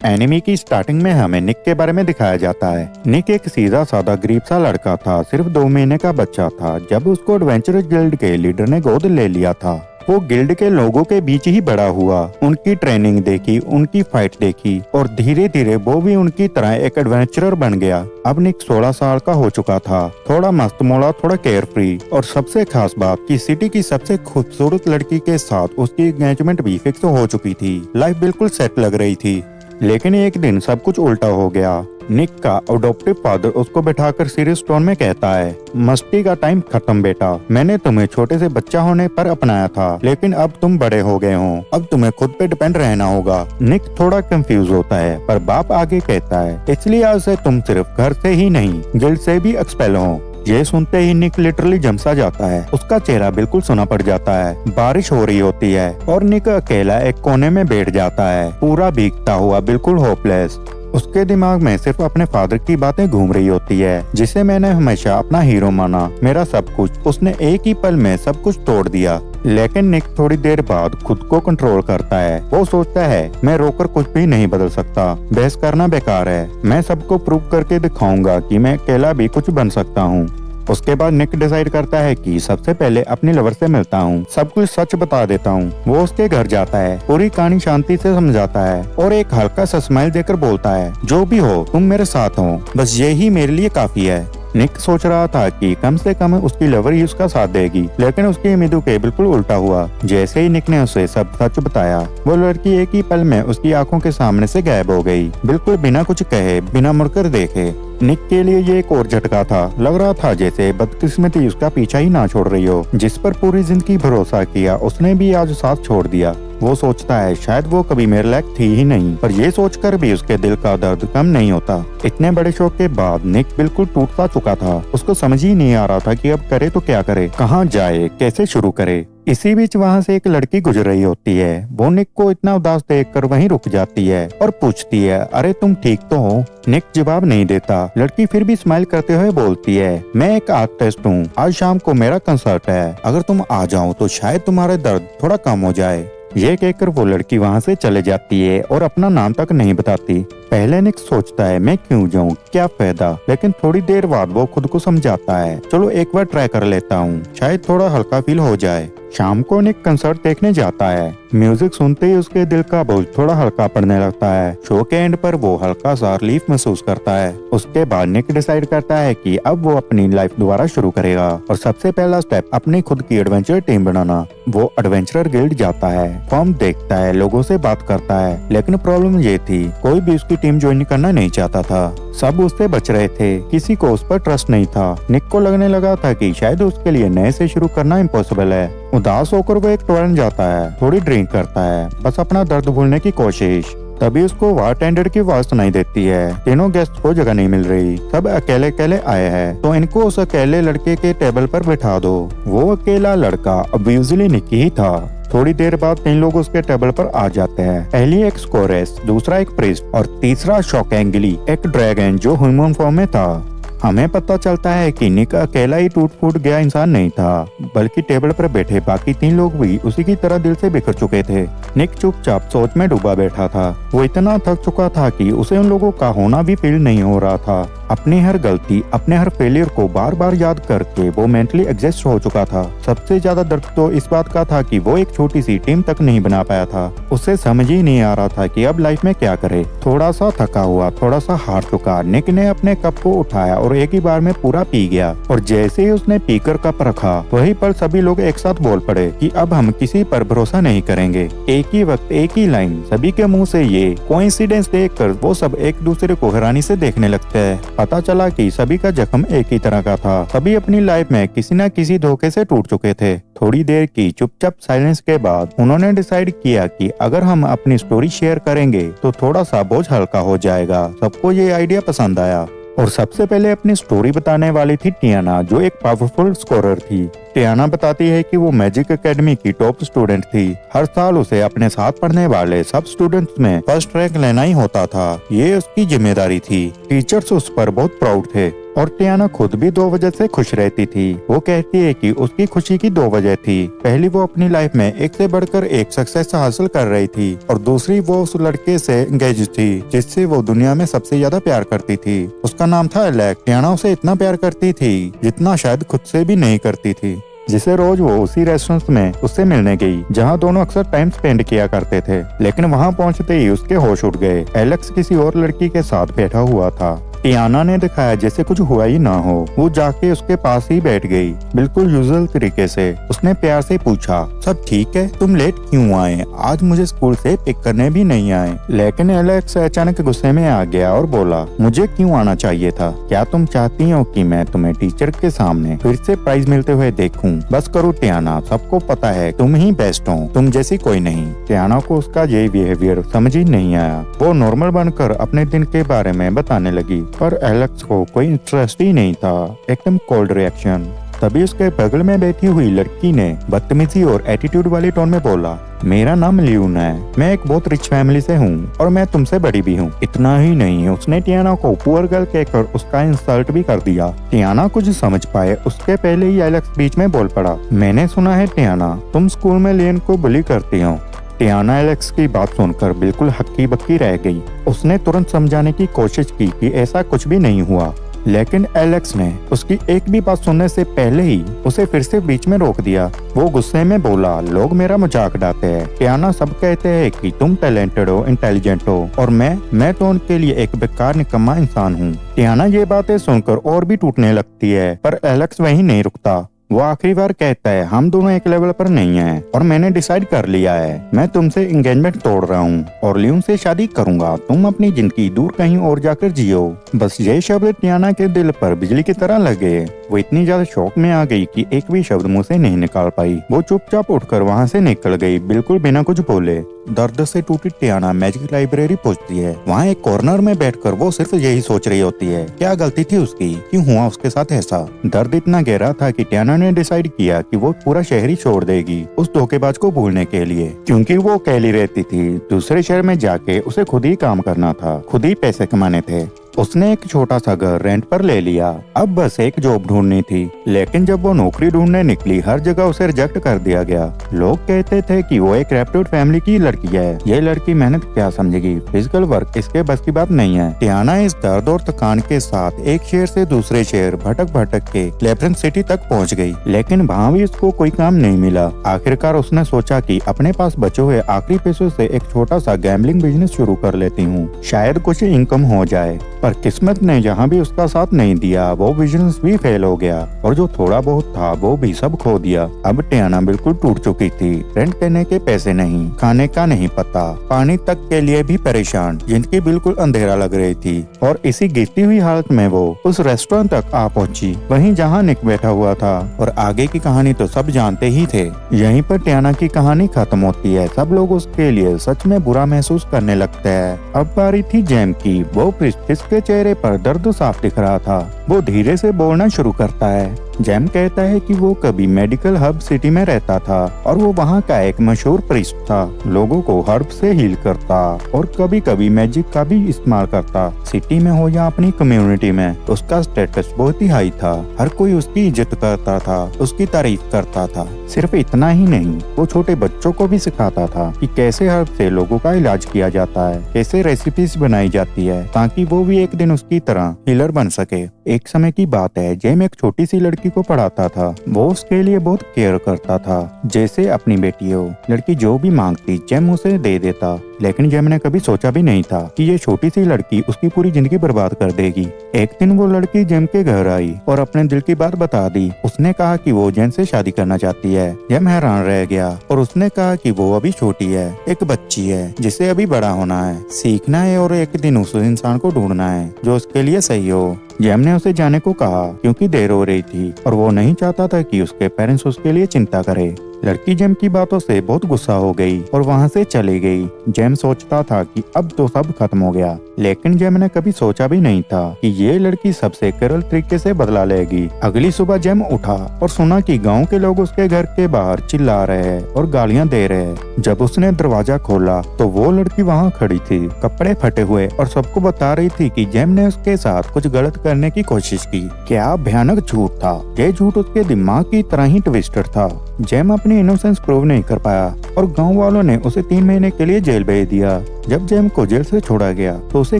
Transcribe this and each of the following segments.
Enemy की starting में हमें निक के बारे में दिखाया जाता है। निक एक सीधा साधा गरीब सा लड़का था, सिर्फ 2 महीने का बच्चा था जब उसको एडवेंचरस गिल्ड के लीडर ने गोद ले लिया था। वो गिल्ड के लोगों के बीच ही बड़ा हुआ, उनकी ट्रेनिंग देखी, उनकी फाइट देखी और धीरे धीरे वो भी उनकी तरह एक एडवेंचरर बन गया। अब निक 16 साल का हो चुका था, थोड़ा मस्त मोड़ा, थोड़ा केयर फ्री और सबसे खास बात कि सिटी की सबसे खूबसूरत लड़की के साथ उसकी एंगेजमेंट भी फिक्स हो चुकी थी। लाइफ बिल्कुल सेट लग रही थी। लेकिन एक दिन सब कुछ उल्टा हो गया। निक का अडॉप्टिव फादर उसको बैठाकर सीरियस टोन में कहता है, मस्ती का टाइम खत्म बेटा, मैंने तुम्हें छोटे से बच्चा होने पर अपनाया था, लेकिन अब तुम बड़े हो गए हो, अब तुम्हें खुद पे डिपेंड रहना होगा। निक थोड़ा कंफ्यूज होता है, पर बाप आगे कहता है, इसलिए आज से तुम सिर्फ घर से ही नहीं गिल्ड से भी एक्सपेल हो। ये सुनते ही निक लिटरली जमसा जाता है, उसका चेहरा बिल्कुल सूना पड़ जाता है। बारिश हो रही होती है और निक अकेला एक कोने में बैठ जाता है, पूरा भीगता हुआ, बिल्कुल होपलेस। उसके दिमाग में सिर्फ अपने फादर की बातें घूम रही होती है, जिसे मैंने हमेशा अपना हीरो माना, मेरा सब कुछ, उसने एक ही पल में सब कुछ तोड़ दिया। लेकिन निक थोड़ी देर बाद खुद को कंट्रोल करता है। वो सोचता है, मैं रोकर कुछ भी नहीं बदल सकता, बहस करना बेकार है, मैं सबको प्रूव करके दिखाऊंगा कि मैं अकेला भी कुछ बन सकता हूँ। उसके बाद निक डिसाइड करता है कि सबसे पहले अपनी लवर से मिलता हूँ, सब कुछ सच बता देता हूँ। वो उसके घर जाता है, पूरी कहानी शांति से समझाता है और एक हल्का सा स्माइल देकर बोलता है, जो भी हो तुम मेरे साथ हो, बस यही मेरे लिए काफी है। निक सोच रहा था कि कम से कम उसकी लवर ही उसका साथ देगी, लेकिन उसकी उम्मीदों के बिल्कुल उल्टा हुआ। जैसे ही निक ने उसे सब सच बताया, वो लड़की एक ही पल में उसकी आंखों के सामने से गायब हो गई, बिल्कुल बिना कुछ कहे, बिना मुड़कर देखे। निक के लिए ये एक और झटका था। लग रहा था जैसे बदकिस्मती उसका पीछा ही ना छोड़ रही हो। जिस पर पूरी जिंदगी भरोसा किया, उसने भी आज साथ छोड़ दिया। वो सोचता है शायद वो कभी मेरे लायक थी ही नहीं, पर ये सोचकर भी उसके दिल का दर्द कम नहीं होता। इतने बड़े शौक के बाद निक बिल्कुल टूट सा चुका था। उसको समझ ही नहीं आ रहा था कि अब करे तो क्या करे, कहाँ जाए, कैसे शुरू करे। इसी बीच वहाँ से एक लड़की गुजर रही होती है। वो निक को इतना उदास देखकर वहीं रुक जाती है और पूछती है, अरे तुम ठीक तो हो? निक जवाब नहीं देता। लड़की फिर भी स्माइल करते हुए बोलती है, मैं एक आर्टिस्ट हूँ, आज शाम को मेरा कंसर्ट है, अगर तुम आ जाओ तो शायद तुम्हारा दर्द थोड़ा कम हो जाए। ये कहकर वो लड़की वहाँ से चले जाती है और अपना नाम तक नहीं बताती। पहले निक सोचता है, मैं क्यों जाऊँ, क्या फायदा, लेकिन थोड़ी देर बाद वो खुद को समझाता है, चलो एक बार ट्राई कर लेता हूँ, शायद थोड़ा हल्का फील हो जाए। शाम को निक कंसर्ट देखने जाता है। म्यूजिक सुनते ही उसके दिल का बोझ थोड़ा हल्का पड़ने लगता है। शो के एंड पर वो हल्का सा रिलीफ महसूस करता है। उसके बाद निक डिसाइड करता है कि अब वो अपनी लाइफ दोबारा शुरू करेगा और सबसे पहला स्टेप अपनी खुद की एडवेंचर टीम बनाना। वो एडवेंचरर गिल्ड जाता है, फॉर्म देखता है, लोगों से बात करता है, लेकिन प्रॉब्लम ये थी, कोई भी उसकी टीम ज्वाइन करना नहीं चाहता था। सब उससे बच रहे थे, किसी को उस पर ट्रस्ट नहीं था। निक को लगने लगा था कि शायद उसके लिए नए से शुरू करना इम्पॉसिबल है। उदास होकर वो एक टोरेंट जाता है, थोड़ी ड्रिंक करता है, बस अपना दर्द भूलने की कोशिश। तभी उसको बारटेंडर की आवाज सुनाई देती है। तीनों गेस्ट को जगह नहीं मिल रही, सब अकेले अकेले आए हैं, तो इनको उस अकेले लड़के के टेबल पर बैठा दो। वो अकेला लड़का अब यूजुअली निकी ही था। थोड़ी देर बाद 3 लोग उसके टेबल पर आ जाते हैं। पहली एक स्कोरेस, दूसरा एक प्रीस्ट और तीसरा शॉकेंगली, एक ड्रैगन जो ह्यूमन फॉर्म में था। हमें पता चलता है कि निक अकेला ही टूट फूट गया इंसान नहीं था, बल्कि टेबल पर बैठे बाकी 3 लोग भी उसी की तरह दिल से बिखर चुके थे। निक चुपचाप सोच में डूबा बैठा था। वो इतना थक चुका था कि उसे उन लोगों का होना भी फील नहीं हो रहा था। अपनी हर गलती, अपने हर फेलियर को बार बार याद करके वो मेंटली एग्जॉस्ट हो चुका था। सबसे ज्यादा दर्द तो इस बात का था कि वो एक छोटी सी टीम तक नहीं बना पाया था। उसे समझ ही नहीं आ रहा था कि अब लाइफ में क्या करे। थोड़ा सा थका हुआ, थोड़ा सा हार चुका, निक ने अपने कप को उठाया और एक ही बार में पूरा पी गया। और जैसे ही उसने पीकर कप रखा, वही पर सभी लोग एक साथ बोल पड़े कि अब हम किसी पर भरोसा नहीं करेंगे। एक ही वक्त, एक ही लाइन, सभी के मुंह से ये कोइंसिडेंस देखकर वो सब एक दूसरे को हैरानी से देखने लगते हैं। पता चला कि सभी का जख्म एक ही तरह का था। सभी अपनी लाइफ में किसी न किसी धोखे से टूट चुके थे। थोड़ी देर की चुपचाप साइलेंस के बाद उन्होंने डिसाइड किया कि अगर हम अपनी स्टोरी शेयर करेंगे तो थोड़ा सा बोझ हल्का हो जाएगा। सबको ये आइडिया पसंद आया और सबसे पहले अपनी स्टोरी बताने वाली थी टियाना, जो एक पावरफुल स्कोरर थी। टियाना बताती है कि वो मैजिक एकेडमी की टॉप स्टूडेंट थी। हर साल उसे अपने साथ पढ़ने वाले सब स्टूडेंट्स में फर्स्ट रैंक लेना ही होता था, ये उसकी जिम्मेदारी थी। टीचर्स उस पर बहुत प्राउड थे। और टियाना खुद भी 2 वजह से खुश रहती थी। वो कहती है कि उसकी खुशी की 2 वजह थी। पहली, वो अपनी लाइफ में एक से बढ़कर एक सक्सेस हासिल कर रही थी और दूसरी, वो उस लड़के से एंगेज थी जिससे वो दुनिया में सबसे ज्यादा प्यार करती थी। उसका नाम था एलेक्स। टियाना उसे इतना प्यार करती थी जितना शायद खुद से भी नहीं करती थी, जिसे रोज वो उसी रेस्टोरेंट में उससे मिलने गई जहां दोनों अक्सर टाइम स्पेंड किया करते थे। लेकिन वहां पहुंचते ही उसके होश उड़ गए। एलेक्स किसी और लड़की के साथ बैठा हुआ था। टियाना ने दिखाया जैसे कुछ हुआ ही ना हो। वो जाके उसके पास ही बैठ गई, बिल्कुल यूजुअल तरीके से। उसने प्यार से पूछा, सब ठीक है? तुम लेट क्यों आए? आज मुझे स्कूल से पिक करने भी नहीं आए। लेकिन एलेक्स अचानक गुस्से में आ गया और बोला, मुझे क्यों आना चाहिए था? क्या तुम चाहती हो कि मैं तुम्हें टीचर के सामने फिर से प्राइज मिलते हुए देखूं? बस करो टियाना, सबको पता है तुम ही बेस्ट हो, तुम जैसी कोई नहीं। टियाना को उसका ये बिहेवियर समझ ही नहीं आया। वो नॉर्मल बनकर अपने दिन के बारे में बताने लगी, पर एलेक्स को कोई इंटरेस्ट ही नहीं था। एकदम कोल्ड रिएक्शन। तभी उसके बगल में बैठी हुई लड़की ने बदतमीजी और एटीट्यूड वाली टोन में बोला, मेरा नाम लियोन है, मैं एक बहुत रिच फैमिली से हूँ और मैं तुमसे बड़ी भी हूँ। इतना ही नहीं, उसने टियाना को पुअर गर्ल कहकर उसका इंसल्ट भी कर दिया। टियाना कुछ समझ पाए उसके पहले ही एलेक्स बीच में बोल पड़ा, मैंने सुना है टियाना, तुम स्कूल में लियोन को बुली करती हो। टियाना एलेक्स की बात सुनकर बिल्कुल हक्की बक्की रह गई। उसने तुरंत समझाने की कोशिश की कि ऐसा कुछ भी नहीं हुआ, लेकिन एलेक्स ने उसकी एक भी बात सुनने से पहले ही उसे फिर से बीच में रोक दिया। वो गुस्से में बोला, लोग मेरा मजाक उड़ाते हैं। टियाना, सब कहते हैं कि तुम टैलेंटेड हो, इंटेलिजेंट हो, और मैं तो उनके लिए एक बेकार निकम्मा इंसान हूँ। टियाना ये बातें सुनकर और भी टूटने लगती है, पर एलेक्स वहीं नहीं रुकता। वो आखिरी बार कहता है, हम दोनों एक लेवल पर नहीं हैं और मैंने डिसाइड कर लिया है, मैं तुमसे एंगेजमेंट तोड़ रहा हूँ और लियोन से शादी करूंगा। तुम अपनी जिंदगी दूर कहीं और जाकर जियो। बस ये शब्द टियाना के दिल पर बिजली की तरह लगे। वो इतनी ज्यादा शौक में आ गई कि एक भी शब्द मुंह से नहीं निकाल पाई। वो चुपचाप उठकर वहाँ से निकल गई, बिल्कुल बिना कुछ बोले। दर्द से टूटी टियाना मैजिक लाइब्रेरी पहुंचती है। वहाँ एक कॉर्नर में बैठकर वो सिर्फ यही सोच रही होती है, क्या गलती थी उसकी, क्यों हुआ उसके साथ ऐसा। दर्द इतना गहरा था कि टियाना ने डिसाइड किया कि वो पूरा शहर ही छोड़ देगी उस धोखेबाज को भूलने के लिए, क्योंकि वो अकेली रहती थी। दूसरे शहर में जाके उसे खुद ही काम करना था, खुद ही पैसे कमाने थे। उसने एक छोटा सा घर रेंट पर ले लिया। अब बस एक जॉब ढूंढनी थी, लेकिन जब वो नौकरी ढूंढने निकली हर जगह उसे रिजेक्ट कर दिया गया। लोग कहते थे कि वो एक रेप्यूटेड फैमिली की लड़की है, ये लड़की मेहनत क्या समझेगी, फिजिकल वर्क इसके बस की बात नहीं है। टियाना इस दर्द और थकान के साथ एक शहर से दूसरे शहर भटक भटक के लेब्रिंथ सिटी तक पहुँच गयी, लेकिन वहाँ भी उसको कोई काम नहीं मिला। आखिरकार उसने सोचा कि अपने पास बचे हुए आखिरी पैसों से एक छोटा सा गैम्बलिंग बिजनेस शुरू कर लेती हूँ, शायद कुछ इनकम हो जाए। पर किस्मत ने जहाँ भी उसका साथ नहीं दिया, वो बिजनेस भी फेल हो गया और जो थोड़ा बहुत था वो भी सब खो दिया। अब टियाना बिल्कुल टूट चुकी थी। रेंट देने के पैसे नहीं, खाने का नहीं पता, पानी तक के लिए भी परेशान, जिंदगी बिल्कुल अंधेरा लग रही थी। और इसी गिरती हुई हालत में वो उस रेस्टोरेंट तक आ पहुंची, वहीं जहां निक बैठा हुआ था। और आगे की कहानी तो सब जानते ही थे। यहीं पर टियाना की कहानी खत्म होती है। सब लोग उसके लिए सच में बुरा महसूस करने लगते हैं। अब बारी थी जेम की। वो प्रिस्टिस के चेहरे पर दर्द साफ दिख रहा था। वो धीरे से बोलना शुरू करता है। जेम कहता है कि वो कभी मेडिकल हब सिटी में रहता था और वो वहाँ का एक मशहूर प्रीस्ट था। लोगों को हर्ब से हील करता और कभी कभी मैजिक का भी इस्तेमाल करता। सिटी में हो या अपनी कम्युनिटी में उसका स्टेटस बहुत ही हाई था। हर कोई उसकी इज्जत करता था, उसकी तारीफ करता था। सिर्फ इतना ही नहीं, वो छोटे बच्चों को भी सिखाता था कि कैसे हर्ब से लोगों का इलाज किया जाता है, कैसे रेसिपीज बनाई जाती है, ताकि वो भी एक दिन उसकी तरह हीलर बन सके। एक समय की बात है, जेम एक छोटी सी लड़की को पढ़ाता था। वो उसके लिए बहुत केयर करता था, जैसे अपनी बेटी हो। लड़की जो भी मांगती जेम उसे दे देता, लेकिन जेम ने कभी सोचा भी नहीं था कि ये छोटी सी लड़की उसकी पूरी जिंदगी बर्बाद कर देगी। एक दिन वो लड़की जेम के घर आई और अपने दिल की बात बता दी। उसने कहा कि वो जेम से शादी करना चाहती है। जेम हैरान रह गया और उसने कहा कि वो अभी छोटी है, एक बच्ची है जिसे अभी बड़ा होना है, सीखना है और एक दिन उस इंसान को ढूंढना है जो उसके लिए सही हो। जेम ने उसे जाने को कहा क्योंकि देर हो रही थी और वो नहीं चाहता था कि उसके पेरेंट्स उसके लिए चिंता करे। लड़की जेम की बातों से बहुत गुस्सा हो गई और वहाँ से चली गई। जेम सोचता था कि अब तो सब खत्म हो गया, लेकिन जेम ने कभी सोचा भी नहीं था कि ये लड़की सबसे सरल तरीके से बदला लेगी। अगली सुबह जेम उठा और सुना कि गांव के लोग उसके घर के बाहर चिल्ला रहे हैं और गालियां दे रहे हैं। जब उसने दरवाजा खोला तो वो लड़की वहाँ खड़ी थी, कपड़े फटे हुए, और सबको बता रही थी कि जेम ने उसके साथ कुछ गलत करने की कोशिश की। क्या भयानक झूठ था। ये झूठ उसके दिमाग की तरह ही ट्विस्टेड था। जेम अपनी इनोसेंस प्रूव नहीं कर पाया और गांव वालों ने उसे 3 महीने के लिए जेल भेज दिया। जब जेम को जेल से छोड़ा गया तो उसे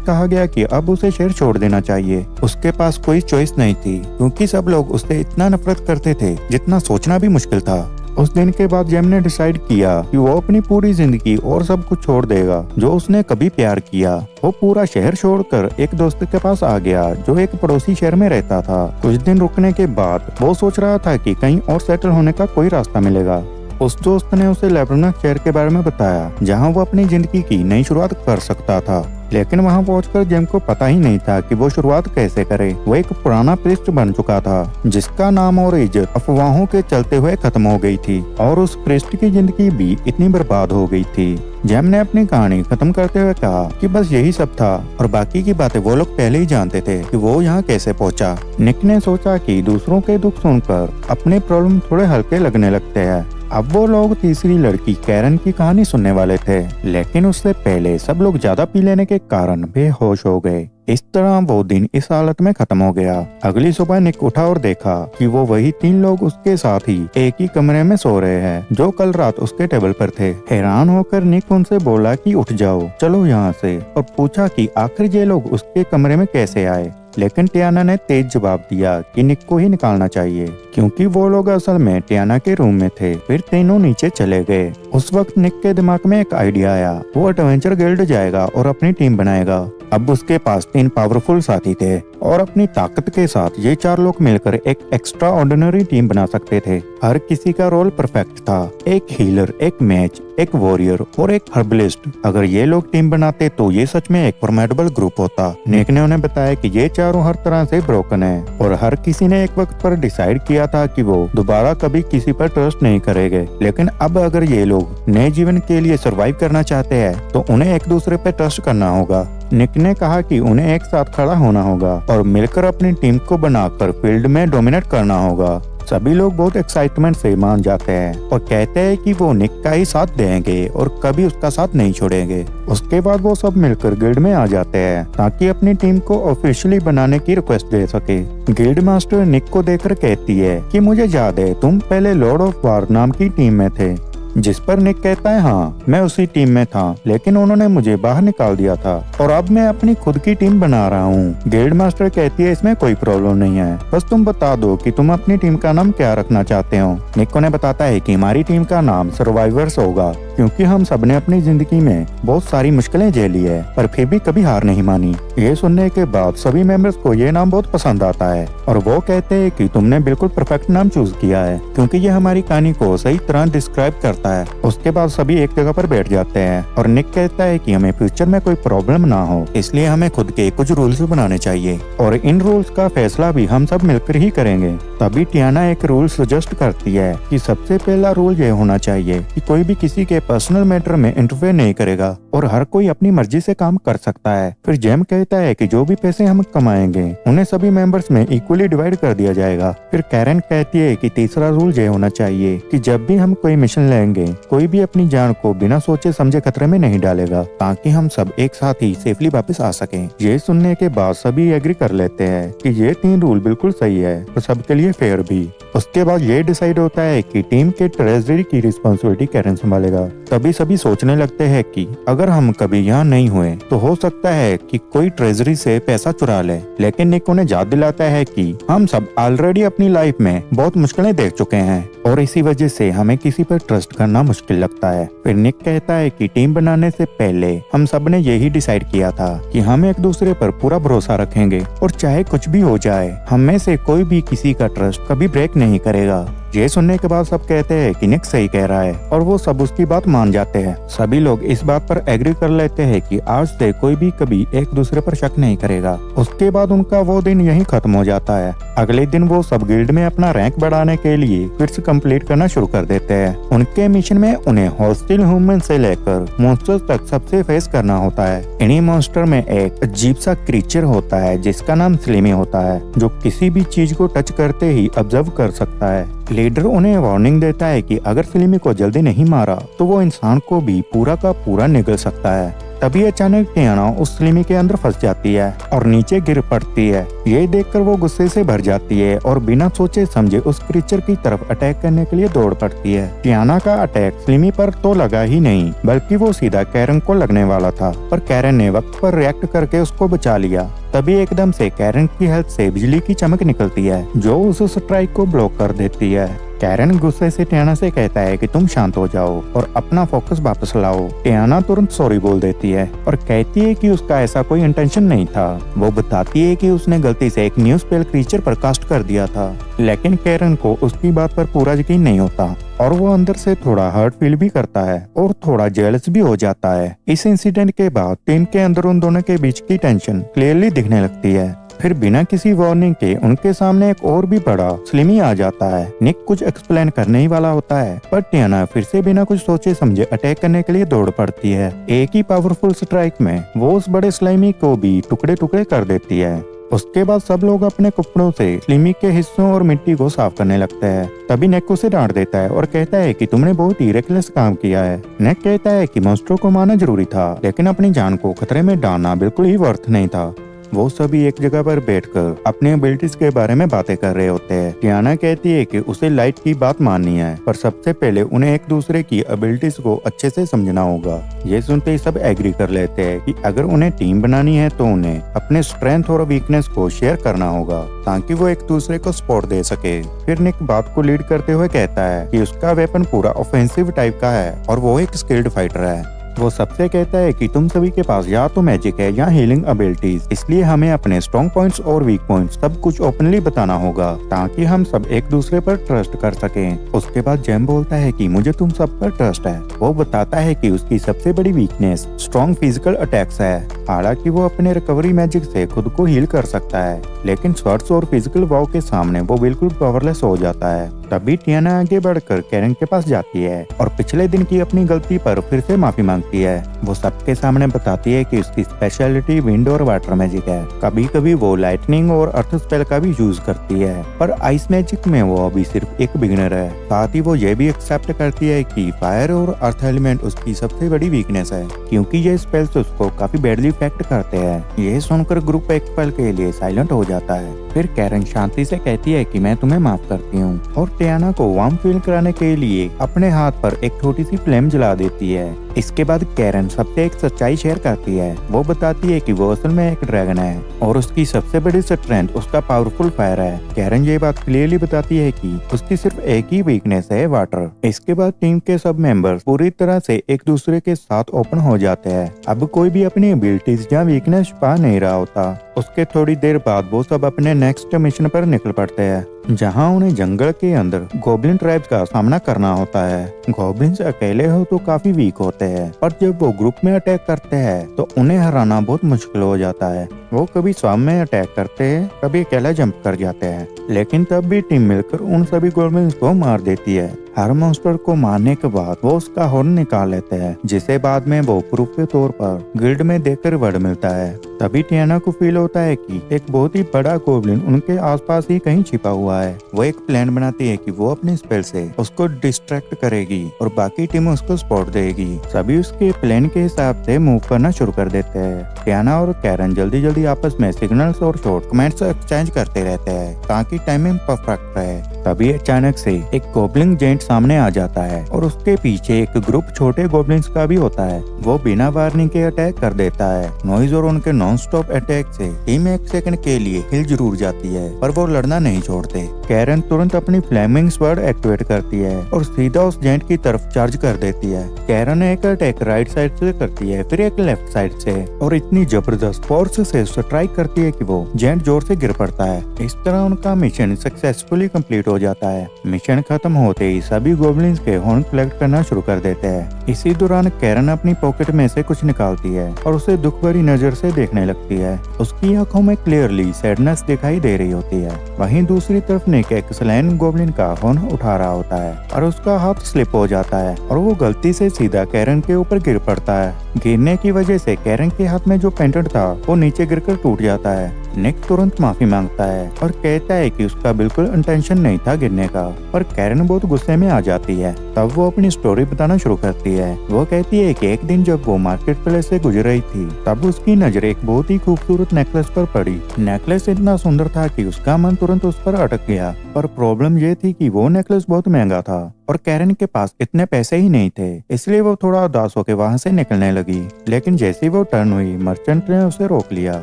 कहा गया कि अब उसे शहर छोड़ देना चाहिए। उसके पास कोई चॉइस नहीं थी, क्योंकि सब लोग उससे इतना नफरत करते थे जितना सोचना भी मुश्किल था। उस दिन के बाद जेम ने डिसाइड किया कि वो अपनी पूरी जिंदगी और सब कुछ छोड़ देगा जो उसने कभी प्यार किया। वो पूरा शहर छोड़कर एक दोस्त के पास आ गया जो एक पड़ोसी शहर में रहता था। कुछ दिन रुकने के बाद वो सोच रहा था कि कहीं और सेटल होने का कोई रास्ता मिलेगा। उस दोस्त ने उसे लेबनान शहर के बारे में बताया जहां वो अपनी जिंदगी की नई शुरुआत कर सकता था। लेकिन वहां पहुंचकर जेम को पता ही नहीं था कि वो शुरुआत कैसे करे। वो एक पुराना प्रीस्ट बन चुका था जिसका नाम और इज्जत अफवाहों के चलते हुए खत्म हो गई थी, और उस प्रीस्ट की जिंदगी भी इतनी बर्बाद हो गई थी। जेम ने अपनी कहानी खत्म करते हुए कहा कि बस यही सब था और बाकी की बातें वो लोग पहले ही जानते थे कि वो यहाँ कैसे पहुँचा। निक ने सोचा कि दूसरों के दुख सुनकर अपने प्रॉब्लम थोड़े हल्के लगने लगते हैं। अब वो लोग तीसरी लड़की कैरन की कहानी सुनने वाले थे, लेकिन उससे पहले सब लोग ज्यादा पी लेने के कारण बेहोश हो गए। इस तरह वो दिन इस हालत में खत्म हो गया। अगली सुबह निक उठा और देखा कि वो वही 3 लोग उसके साथ ही एक ही कमरे में सो रहे हैं जो कल रात उसके टेबल पर थे। हैरान होकर निक उनसे बोला कि उठ जाओ, चलो यहाँ से, और पूछा कि आखिर ये लोग उसके कमरे में कैसे आए। लेकिन टियाना ने तेज जवाब दिया कि निक को ही निकालना चाहिए, क्योंकि वो लोग असल में टियाना के रूम में थे। फिर तीनों नीचे चले गए। उस वक्त निक के दिमाग में एक आइडिया आया। वो एडवेंचर गिल्ड जाएगा और अपनी टीम बनाएगा। अब उसके पास 3 पावरफुल साथी थे और अपनी ताकत के साथ ये 4 लोग मिलकर एक एक्स्ट्रा ऑर्डिनरी टीम बना सकते थे। हर किसी का रोल परफेक्ट था, एक हीलर, एक मैच, एक वॉरियर और एक हर्बलिस्ट। अगर ये लोग टीम बनाते तो ये सच में एक फॉर्मेडेबल ग्रुप होता। निक ने उन्हें बताया कि ये चारों हर तरह से ब्रोकन है और हर किसी ने एक वक्त पर डिसाइड किया था कि वो दोबारा कभी किसी पर ट्रस्ट नहीं करेंगे। लेकिन अब अगर ये लोग नए जीवन के लिए सरवाइव करना चाहते हैं तो उन्हें एक दूसरे पर ट्रस्ट करना होगा। निक ने कहा कि उन्हें एक साथ खड़ा होना होगा और मिलकर अपनी टीम को बनाकर फील्ड में डोमिनेट करना होगा। सभी लोग बहुत एक्साइटमेंट से मान जाते हैं और कहते हैं कि वो निक का ही साथ देंगे और कभी उसका साथ नहीं छोड़ेंगे। उसके बाद वो सब मिलकर गिल्ड में आ जाते हैं ताकि अपनी टीम को ऑफिशियली बनाने की रिक्वेस्ट दे सके। गिल्ड मास्टर निक को देखकर कहती है कि मुझे याद है तुम पहले लॉर्ड ऑफ वार नाम की टीम में थे। जिस पर निक कहता है हाँ, मैं उसी टीम में था, लेकिन उन्होंने मुझे बाहर निकाल दिया था और अब मैं अपनी खुद की टीम बना रहा हूँ। गिल्ड मास्टर कहती है इसमें कोई प्रॉब्लम नहीं है, बस तुम बता दो कि तुम अपनी टीम का नाम क्या रखना चाहते हो। निक उन्हें बताता है कि हमारी टीम का नाम सर्वाइवर्स होगा, क्योंकि हम सबने अपनी जिंदगी में बहुत सारी मुश्किलें झेली है पर फिर भी कभी हार नहीं मानी। ये सुनने के बाद सभी मेंबर्स को ये नाम बहुत पसंद आता है और वो कहते हैं कि तुमने बिल्कुल परफेक्ट नाम चूज किया है, क्योंकि ये हमारी कहानी को सही तरह डिस्क्राइब करता है। उसके बाद सभी एक जगह पर बैठ जाते हैं और निक कहता है कि हमें फ्यूचर में कोई प्रॉब्लम ना हो, इसलिए हमें खुद के कुछ रूल्स बनाने चाहिए और इन रूल्स का फैसला भी हम सब मिलकर ही करेंगे। तभी टियाना एक रूल सजेस्ट करती है कि सबसे पहला रूल ये होना चाहिए कि कोई भी किसी के पर्सनल मैटर में इंटरफेयर नहीं करेगा और हर कोई अपनी मर्जी से काम कर सकता है। फिर जेम कहता है कि जो भी पैसे हम कमाएंगे उन्हें सभी मेंबर्स में इक्वली डिवाइड कर दिया जाएगा। फिर कैरन कहती है कि तीसरा रूल ये होना चाहिए कि जब भी हम कोई मिशन लेंगे कोई भी अपनी जान को बिना सोचे समझे खतरे में नहीं डालेगा, ताकि हम सब एक साथ ही सेफली वापस आ सकें। ये सुनने के बाद सभी एग्री कर लेते हैं कि ये 3 रूल बिल्कुल सही है और सबके लिए फेयर भी। उसके बाद ये डिसाइड होता है कि टीम के ट्रेजरी की रिस्पॉन्सिबिलिटी कैरन संभालेगा। तभी सभी सोचने लगते हैं कि अगर हम कभी यहाँ नहीं हुए तो हो सकता है कि कोई ट्रेजरी से पैसा चुरा ले। लेकिन निक उन्हें याद दिलाता है कि हम सब ऑलरेडी अपनी लाइफ में बहुत मुश्किलें देख चुके हैं और इसी वजह से हमें किसी पर ट्रस्ट करना मुश्किल लगता है। फिर निक कहता है कि टीम बनाने से पहले हम सब ने यही डिसाइड किया था कि हम एक दूसरे पर पूरा भरोसा रखेंगे और चाहे कुछ भी हो जाए हम में से कोई भी किसी का ट्रस्ट कभी ब्रेक नहीं करेगा। ये सुनने के बाद सब कहते हैं कि निक सही कह रहा है और वो सब उसकी बात मान जाते हैं। सभी लोग इस बात पर एग्री कर लेते हैं कि आज से कोई भी कभी एक दूसरे पर शक नहीं करेगा। उसके बाद उनका वो दिन यहीं खत्म हो जाता है। अगले दिन वो सब गिल्ड में अपना रैंक बढ़ाने के लिए क्विट्स कंप्लीट करना शुरू कर देते हैं। उनके मिशन में उन्हें हॉस्टिल ह्यूमन से लेकर मॉन्स्टर्स तक सबसे फेस करना होता है। इन्हीं मॉन्स्टर में एक अजीब सा क्रीचर होता है जिसका नाम स्लिमी होता है, जो किसी भी चीज को टच करते ही ऑब्जर्व कर सकता है। लीडर उन्हें वार्निंग देता है कि अगर स्लिमी को जल्दी नहीं मारा तो वो इंसान को भी पूरा का पूरा निगल सकता है। तभी अचानक टियाना उस स्लिमी के अंदर फंस जाती है और नीचे गिर पड़ती है। ये देखकर वो गुस्से से भर जाती है और बिना सोचे समझे उस क्रीचर की तरफ अटैक करने के लिए दौड़ पड़ती है। टियाना का अटैक स्लिमी पर तो लगा ही नहीं, बल्कि वो सीधा कैरन को लगने वाला था, पर कैरन ने वक्त पर रिएक्ट करके उसको बचा लिया। तभी एकदम से कैरन की हेल्प से बिजली की चमक निकलती है जो उस स्ट्राइक को ब्लॉक कर देती है। कैरन गुस्से से टियाना से कहता है कि तुम शांत हो जाओ और अपना फोकस वापस लाओ। टियाना तुरंत सॉरी बोल देती है और कहती है कि उसका ऐसा कोई इंटेंशन नहीं था। वो बताती है कि उसने गलती से एक न्यू स्पेल क्रीचर पर कास्ट कर दिया था, लेकिन कैरन को उसकी बात पर पूरा यकीन नहीं होता और वो अंदर से थोड़ा हर्ट फील भी करता है और थोड़ा जेलस भी हो जाता है। इस इंसिडेंट के बाद टीम के अंदर उन दोनों के बीच की टेंशन क्लियरली दिखने लगती है। फिर बिना किसी वार्निंग के उनके सामने एक और भी बड़ा स्लिमी आ जाता है। निक कुछ एक्सप्लेन करने ही वाला होता है, पर टियाना फिर से बिना कुछ सोचे समझे अटैक करने के लिए दौड़ पड़ती है। एक ही पावरफुल स्ट्राइक में वो उस बड़े स्लिमी को भी टुकड़े टुकड़े कर देती है। उसके बाद सब लोग अपने कपड़ों से स्लिमी के हिस्सों और मिट्टी को साफ करने लगते हैं। तभी नेक उसे डांट देता है और कहता है कि तुमने बहुत ही रेकलेस काम किया है। नेक कहता है कि मॉन्स्टर को मारना जरूरी था, लेकिन अपनी जान को खतरे में डालना बिल्कुल ही वर्थ नहीं था। वो सभी एक जगह पर बैठकर अपनी एबिलिटीज के बारे में बातें कर रहे होते हैं। टियाना कहती है कि उसे लाइट की बात माननी है, पर सबसे पहले उन्हें एक दूसरे की एबिलिटीज को अच्छे से समझना होगा। ये सुनते ही सब एग्री कर लेते हैं कि अगर उन्हें टीम बनानी है तो उन्हें अपने स्ट्रेंथ और वीकनेस को शेयर करना होगा ताकि वो एक दूसरे को सपोर्ट दे सके। फिर निक बात को लीड करते हुए कहता है कि उसका वेपन पूरा ऑफेंसिव टाइप का है और वो एक स्किल्ड फाइटर है। वो सबसे कहता है कि तुम सभी के पास या तो मैजिक है या हीलिंग एबिलिटीज, इसलिए हमें अपने स्ट्रॉन्ग पॉइंट्स और वीक पॉइंट्स सब कुछ ओपनली बताना होगा ताकि हम सब एक दूसरे पर ट्रस्ट कर सकें। उसके बाद जेम बोलता है कि मुझे तुम सब पर ट्रस्ट है। वो बताता है कि उसकी सबसे बड़ी वीकनेस स्ट्रॉन्ग फिजिकल अटैक्स है। हालांकि वो अपने रिकवरी मैजिक से खुद को हील कर सकता है, लेकिन स्वर्ड्स और फिजिकल वाव के सामने वो बिल्कुल पावरलेस हो जाता है। तभी टियाना आगे बढ़कर कैरन के पास जाती है और पिछले दिन की अपनी गलती पर फिर से माफी मांगती है। वो सबके सामने बताती है कि उसकी स्पेशलिटी विंड और वाटर मैजिक है। कभी कभी वो लाइटनिंग और अर्थ स्पेल का भी यूज करती है, पर आइस मैजिक में वो अभी सिर्फ एक बिगिनर है। साथ ही वो ये भी एक्सेप्ट करती है कि फायर और अर्थ एलिमेंट उसकी सबसे बड़ी वीकनेस है, क्योंकि ये स्पेल्स उसको काफी बैडली इफेक्ट करते हैं। ये सुनकर ग्रुप एक पल के लिए साइलेंट हो जाता है। फिर कैरन शांति से कहती है कि मैं तुम्हें माफ करती हूँ और टियाना को वार्म फील कराने के लिए अपने हाथ पर एक छोटी सी फ्लेम जला देती है। इसके बाद कैरन सबसे एक सच्चाई शेयर करती है। वो बताती है कि वो असल में एक ड्रैगन है और उसकी सबसे बड़ी स्ट्रेंथ उसका पावरफुल फायर है। कैरन ये बात क्लियरली बताती है कि उसकी सिर्फ एक ही वीकनेस है, वाटर। इसके बाद टीम के सब मेंबर्स पूरी तरह से एक दूसरे के साथ ओपन हो जाते हैं। अब कोई भी अपनी एबिलिटीज या वीकनेस छुपा नहीं रहा होता। उसके थोड़ी देर बाद वो सब अपने नेक्स्ट मिशन पर निकल पड़ते हैं, जहां उन्हें जंगल के अंदर गोब्लिन ट्राइब्स का सामना करना होता है। गोब्लिन्स अकेले हो तो काफी वीक होते हैं, पर जब वो ग्रुप में अटैक करते हैं तो उन्हें हराना बहुत मुश्किल हो जाता है। वो कभी स्वाम में अटैक करते हैं, कभी अकेला जंप कर जाते हैं, लेकिन तब भी टीम मिलकर उन सभी गोब्लिन्स को मार देती है। हर मॉन्स्टर को मारने के बाद वो उसका हॉर्न निकाल लेते हैं, जिसे बाद में वो प्रूफ के तौर पर गिल्ड में देकर रिवॉर्ड मिलता है। तभी टियाना को फील होता है कि एक बहुत ही बड़ा गोब्लिन उनके आसपास ही कहीं छिपा हुआ है। वो एक प्लान बनाती है कि वो अपने स्पेल से उसको डिस्ट्रैक्ट करेगी और बाकी टीम उसको सपोर्ट देगी। सभी उसके प्लान के हिसाब से मूव करना शुरू कर देते हैं। टियाना और कैरन जल्दी जल्दी आपस में सिग्नल्स और शॉर्ट कमेंट्स एक्सचेंज करते रहते हैं ताकि टाइमिंग परफेक्ट रहे। तभी अचानक से एक गोब्लिन जेंट सामने आ जाता है और उसके पीछे एक ग्रुप छोटे गोब्लिन्स का भी होता है। वो बिना वार्निंग के अटैक कर देता है। नॉइज और उनके नॉन स्टॉप अटैक से टीम एक सेकंड के लिए हिल जरूर जाती है, पर वो लड़ना नहीं छोड़ते। से। कैरन तुरंत अपनी फ्लेमिंग स्वर्ड एक्टिवेट करती है और सीधा उस जेंट की तरफ चार्ज कर देती है। कैरन एक अटैक राइट साइड से करती है, फिर एक लेफ्ट साइड से, और इतनी जबरदस्त फोर्स से स्ट्राइक करती है कि वो जेंट जोर से गिर पड़ता है। इस तरह उनका मिशन सक्सेसफुली कंप्लीट हो जाता है। मिशन खत्म होते ही सभी गोब्लिन्स के हॉर्न कलेक्ट करना शुरू कर देते हैं। इसी दौरान कैरन अपनी पॉकेट में से कुछ निकालती है और उसे दुख भरी नजर से देखने लगती है। उसकी आंखों में क्लियरली सैडनेस दिखाई दे रही होती है। वहीं दूसरी तरफ निक एक स्लैन गोब्लिन का हॉर्न उठा रहा होता है और उसका हाथ स्लिप हो जाता है और वो गलती से सीधा कैरन के ऊपर गिर पड़ता है। गिरने की वजह से कैरन के हाथ में जो पेंडेंट था वो नीचे गिरकर टूट जाता है। निक तुरंत माफी मांगता है और कहता है कि उसका बिल्कुल इंटेंशन नहीं था गिरने का, पर कैरन बहुत गुस्से में आ जाती है। तब वो अपनी स्टोरी बताना शुरू करती है। वो कहती है कि एक दिन जब वो मार्केट प्लेस से गुजर रही थी तब उसकी नजर एक बहुत ही खूबसूरत नेकलेस पर पड़ी। नेकलेस इतना सुंदर था कि उसका मन तुरंत उस पर अटक गया, पर प्रॉब्लम ये थी कि वो नेकलेस बहुत महंगा था और कैरन के पास इतने पैसे ही नहीं थे, इसलिए वो थोड़ा उदास होकर वहाँ से निकलने लगी। लेकिन जैसे ही वो टर्न हुई, मर्चेंट ने उसे रोक लिया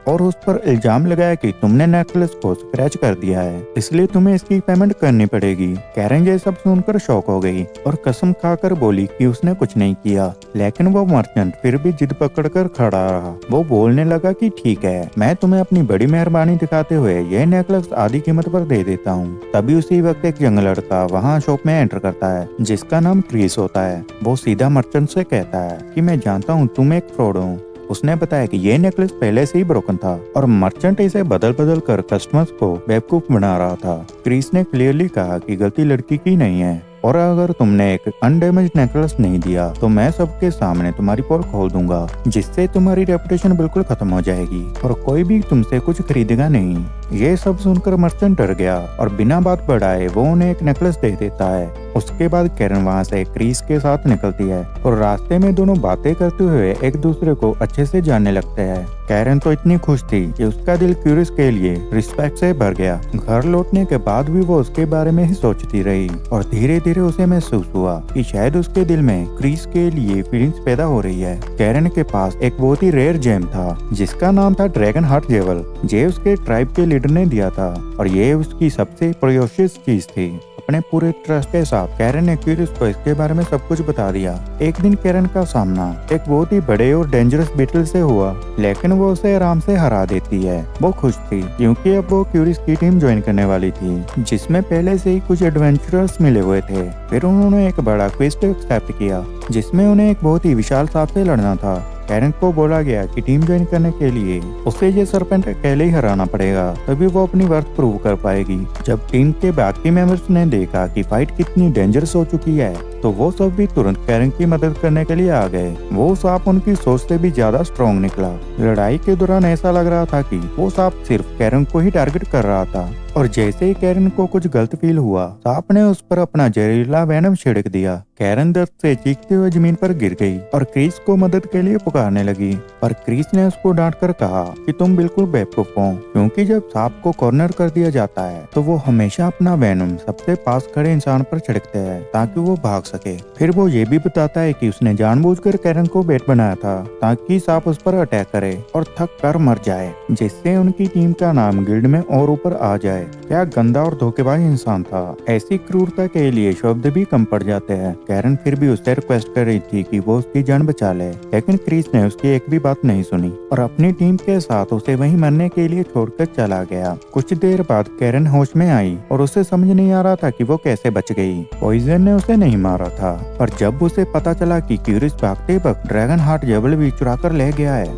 और उस पर इल्जाम लगाया कि तुमने नेकलेस को स्क्रैच कर दिया है, इसलिए तुम्हें इसकी पेमेंट करनी पड़ेगी। कैरन ये सब सुनकर शॉक हो गई और कसम खाकर बोली कि उसने कुछ नहीं किया। लेकिन वो मर्चेंट फिर भी जिद पकड़कर खड़ा रहा। वो बोलने लगा कि ठीक है, मैं तुम्हें अपनी बड़ी मेहरबानी दिखाते हुए ये नेकलेस आधी कीमत पर दे देता हूँ। तभी उसी वक्त एक यंग लड़का वहाँ शॉप में एंटर करता है जिसका नाम क्रिस होता है। वो सीधा मर्चेंट से कहता है कि मैं जानता हूँ तुम एक फ्रॉड हो। उसने बताया कि ये नेकलेस पहले से ही ब्रोकन था और मर्चेंट इसे बदल बदल कर कस्टमर्स को बेवकूफ बना रहा था। क्रिस ने क्लियरली कहा कि गलती लड़की की नहीं है और अगर तुमने एक अनडैमेज नेकलेस नहीं दिया तो मैं सबके सामने तुम्हारी पोल खोल दूंगा, जिससे तुम्हारी रेपुटेशन बिल्कुल खत्म हो जाएगी और कोई भी तुमसे कुछ खरीदेगा नहीं। ये सब सुनकर मर्चेंट डर गया और बिना बात बढ़ाए वो उन्हें एक नेकलेस दे देता है। उसके बाद कैरन वहाँ से क्रिस के साथ निकलती है और रास्ते में दोनों बातें करते हुए एक दूसरे को अच्छे से जानने लगते हैं। कैरन तो इतनी खुश थी कि उसका दिल क्यूरिस के लिए रिस्पेक्ट से भर गया। घर लौटने के बाद भी वो उसके बारे में ही सोचती रही और धीरे धीरे उसे महसूस हुआ कि शायद उसके दिल में क्रिस के लिए फीलिंग्स पैदा हो रही है। कैरन के पास एक बहुत ही रेयर जेम था जिसका नाम था ड्रैगन हार्ट जेवल। ये उसके ट्राइब के लीडर ने दिया था और ये उसकी सबसे प्रिशियस चीज थी। अपने पूरे ट्रस्ट के साथ कैरन ने क्यूरिस को इसके बारे में सब कुछ बता दिया। एक दिन कैरन का सामना एक बहुत ही बड़े और डेंजरस बीटल से हुआ, लेकिन वो उसे आराम से हरा देती है। वो खुश थी क्योंकि अब वो क्यूरिस की टीम ज्वाइन करने वाली थी, जिसमें पहले से ही कुछ एडवेंचरर्स मिले हुए थे। फिर उन्होंने एक बड़ा क्वेस्ट एक्सेप्ट किया जिसमें उन्हें एक बहुत ही विशाल सांप से लड़ना था। कैरन को बोला गया कि टीम ज्वाइन करने के लिए उसे ये सरपेंट अकेले ही हराना पड़ेगा, तभी वो अपनी वर्थ प्रूव कर पाएगी। जब टीम के बाकी मेंबर्स ने देखा कि फाइट कितनी डेंजरस हो चुकी है तो वो सब भी तुरंत कैरन की मदद करने के लिए आ गए। वो सांप उनकी सोच से भी ज्यादा स्ट्रॉन्ग निकला। लड़ाई के दौरान ऐसा लग रहा था कि वो सांप सिर्फ कैरन को ही टारगेट कर रहा था और जैसे ही कैरन को कुछ गलत फील हुआ, सांप ने उस पर अपना जहरीला वेनम छिड़क दिया। कैरन दर्द से चीखते हुए जमीन पर गिर गई और क्रिस को मदद के लिए पुकारने लगी, पर क्रिस ने उसको डांट कर कहा कि तुम बिल्कुल बेवकूफ हो, क्योंकि जब सांप को कॉर्नर कर दिया जाता है तो वो हमेशा अपना वेनम सबसे पास खड़े इंसान पर छिड़कते हैं ताकि वो भाग सके। फिर वो ये भी बताता है कि उसने जानबूझकर कैरन को बेट बनाया था ताकि सांप उस पर अटैक करे और थक कर मर जाए, जिससे उनकी टीम का नाम गिल्ड में और ऊपर आ जाए। क्या गंदा और धोखेबाज इंसान था। ऐसी क्रूरता के लिए शब्द भी कम पड़ जाते हैं। कैरन फिर भी उससे रिक्वेस्ट कर रही थी कि वो उसकी जान बचा ले, लेकिन क्रिस ने उसकी एक भी बात नहीं सुनी और अपनी टीम के साथ उसे वहीं मरने के लिए छोड़कर चला गया। कुछ देर बाद कैरन होश में आई और उसे समझ नहीं आ रहा था कि वो कैसे बच गई। पॉइजन ने उसे नहीं मारा था, पर जब उसे पता चला कि क्यूरिस भागते वक्त ड्रैगन हार्ट जेवल भी चुरा कर ले गया है,